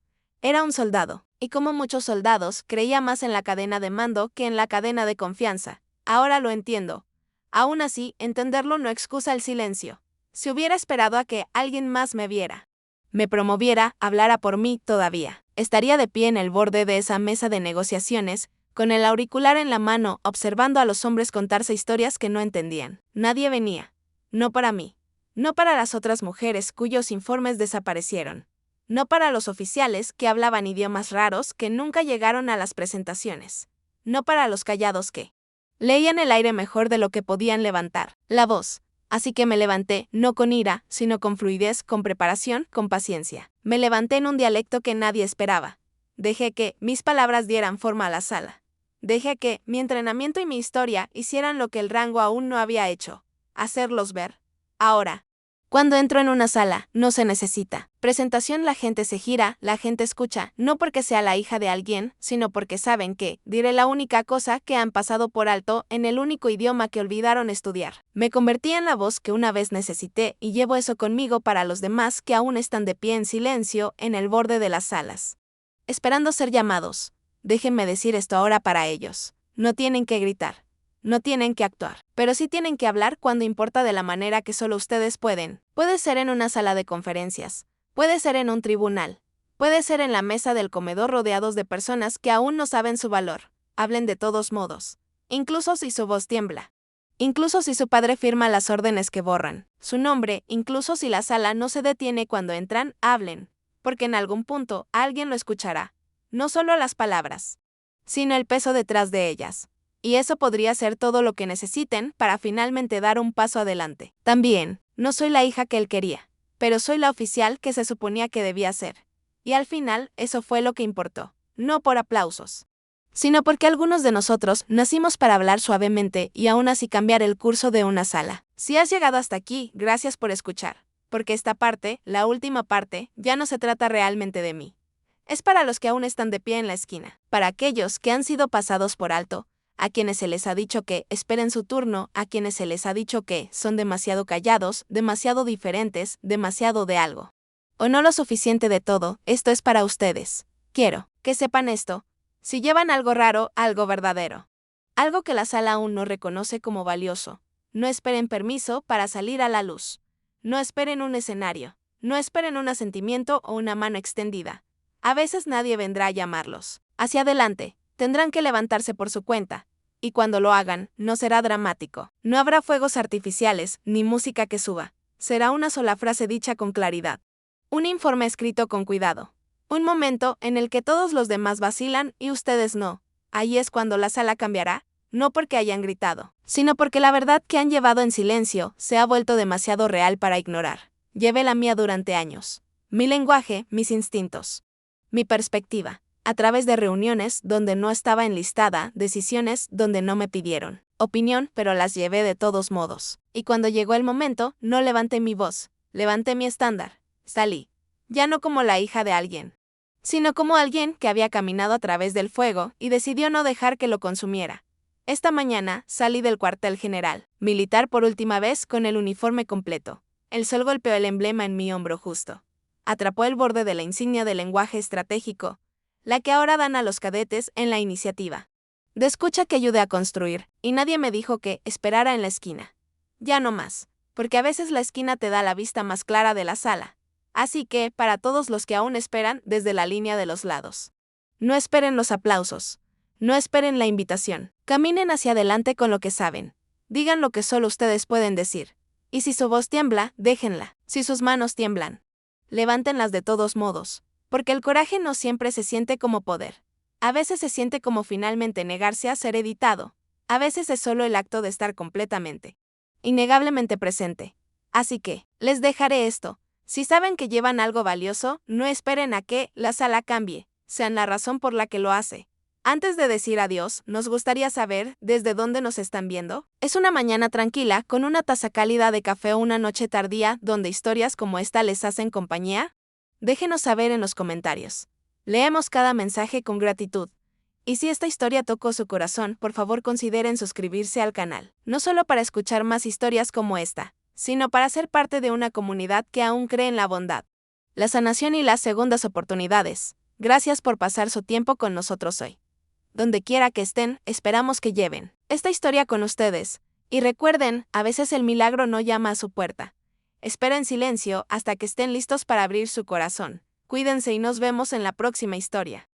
Era un soldado, y como muchos soldados, creía más en la cadena de mando que en la cadena de confianza. Ahora lo entiendo. Aún así, entenderlo no excusa el silencio. Si hubiera esperado a que alguien más me viera, me promoviera, hablara por mí todavía, estaría de pie en el borde de esa mesa de negociaciones, con el auricular en la mano, observando a los hombres contarse historias que no entendían. Nadie venía. No para mí. No para las otras mujeres cuyos informes desaparecieron. No para los oficiales que hablaban idiomas raros que nunca llegaron a las presentaciones. No para los callados que leían el aire mejor de lo que podían levantar la voz. Así que me levanté, no con ira, sino con fluidez, con preparación, con paciencia. Me levanté en un dialecto que nadie esperaba. Dejé que mis palabras dieran forma a la sala. Dejé que mi entrenamiento y mi historia hicieran lo que el rango aún no había hecho: hacerlos ver. Ahora, cuando entro en una sala, no se necesita presentación, la gente se gira, la gente escucha, no porque sea la hija de alguien, sino porque saben que diré la única cosa que han pasado por alto en el único idioma que olvidaron estudiar. Me convertí en la voz que una vez necesité y llevo eso conmigo para los demás que aún están de pie en silencio en el borde de las salas, esperando ser llamados. Déjenme decir esto ahora para ellos. No tienen que gritar. No tienen que actuar, pero sí tienen que hablar cuando importa, de la manera que solo ustedes pueden. Puede ser en una sala de conferencias, puede ser en un tribunal, puede ser en la mesa del comedor rodeados de personas que aún no saben su valor. Hablen de todos modos, incluso si su voz tiembla. Incluso si su padre firma las órdenes que borran su nombre, incluso si la sala no se detiene cuando entran, hablen, porque en algún punto alguien lo escuchará. No solo las palabras, sino el peso detrás de ellas. Y eso podría ser todo lo que necesiten para finalmente dar un paso adelante. También, no soy la hija que él quería, pero soy la oficial que se suponía que debía ser. Y al final, eso fue lo que importó. No por aplausos, sino porque algunos de nosotros nacimos para hablar suavemente y aún así cambiar el curso de una sala. Si has llegado hasta aquí, gracias por escuchar. Porque esta parte, la última parte, ya no se trata realmente de mí. Es para los que aún están de pie en la esquina, para aquellos que han sido pasados por alto, a quienes se les ha dicho que esperen su turno, a quienes se les ha dicho que son demasiado callados, demasiado diferentes, demasiado de algo, o no lo suficiente de todo. Esto es para ustedes. Quiero que sepan esto: si llevan algo raro, algo verdadero, algo que la sala aún no reconoce como valioso, no esperen permiso para salir a la luz. No esperen un escenario, no esperen un asentimiento o una mano extendida. A veces nadie vendrá a llamarlos hacia adelante. Tendrán que levantarse por su cuenta, y cuando lo hagan, no será dramático. No habrá fuegos artificiales, ni música que suba. Será una sola frase dicha con claridad. Un informe escrito con cuidado. Un momento en el que todos los demás vacilan y ustedes no. Ahí es cuando la sala cambiará, no porque hayan gritado, sino porque la verdad que han llevado en silencio se ha vuelto demasiado real para ignorar. Llevé la mía durante años. Mi lenguaje, mis instintos, mi perspectiva. A través de reuniones donde no estaba enlistada, decisiones donde no me pidieron opinión, pero las llevé de todos modos. Y cuando llegó el momento, no levanté mi voz, levanté mi estándar. Salí, ya no como la hija de alguien, sino como alguien que había caminado a través del fuego y decidió no dejar que lo consumiera. Esta mañana salí del cuartel general militar por última vez con el uniforme completo. El sol golpeó el emblema en mi hombro justo. Atrapó el borde de la insignia de lenguaje estratégico, la que ahora dan a los cadetes en la iniciativa de escucha que ayudé a construir, y nadie me dijo que esperara en la esquina. Ya no más, porque a veces la esquina te da la vista más clara de la sala. Así que, para todos los que aún esperan desde la línea de los lados, no esperen los aplausos, no esperen la invitación. Caminen hacia adelante con lo que saben. Digan lo que solo ustedes pueden decir. Y si su voz tiembla, déjenla. Si sus manos tiemblan, levántenlas de todos modos. Porque el coraje no siempre se siente como poder. A veces se siente como finalmente negarse a ser editado. A veces es solo el acto de estar completamente, innegablemente presente. Así que, les dejaré esto. Si saben que llevan algo valioso, no esperen a que la sala cambie. Sean la razón por la que lo hace. Antes de decir adiós, nos gustaría saber desde dónde nos están viendo. Es una mañana tranquila, con una taza cálida de café o una noche tardía, donde historias como esta les hacen compañía. Déjenos saber en los comentarios. Leemos cada mensaje con gratitud. Y si esta historia tocó su corazón, por favor consideren suscribirse al canal. No solo para escuchar más historias como esta, sino para ser parte de una comunidad que aún cree en la bondad, la sanación y las segundas oportunidades. Gracias por pasar su tiempo con nosotros hoy. Donde quiera que estén, esperamos que lleven esta historia con ustedes. Y recuerden, a veces el milagro no llama a su puerta. Espera en silencio hasta que estén listos para abrir su corazón. Cuídense y nos vemos en la próxima historia.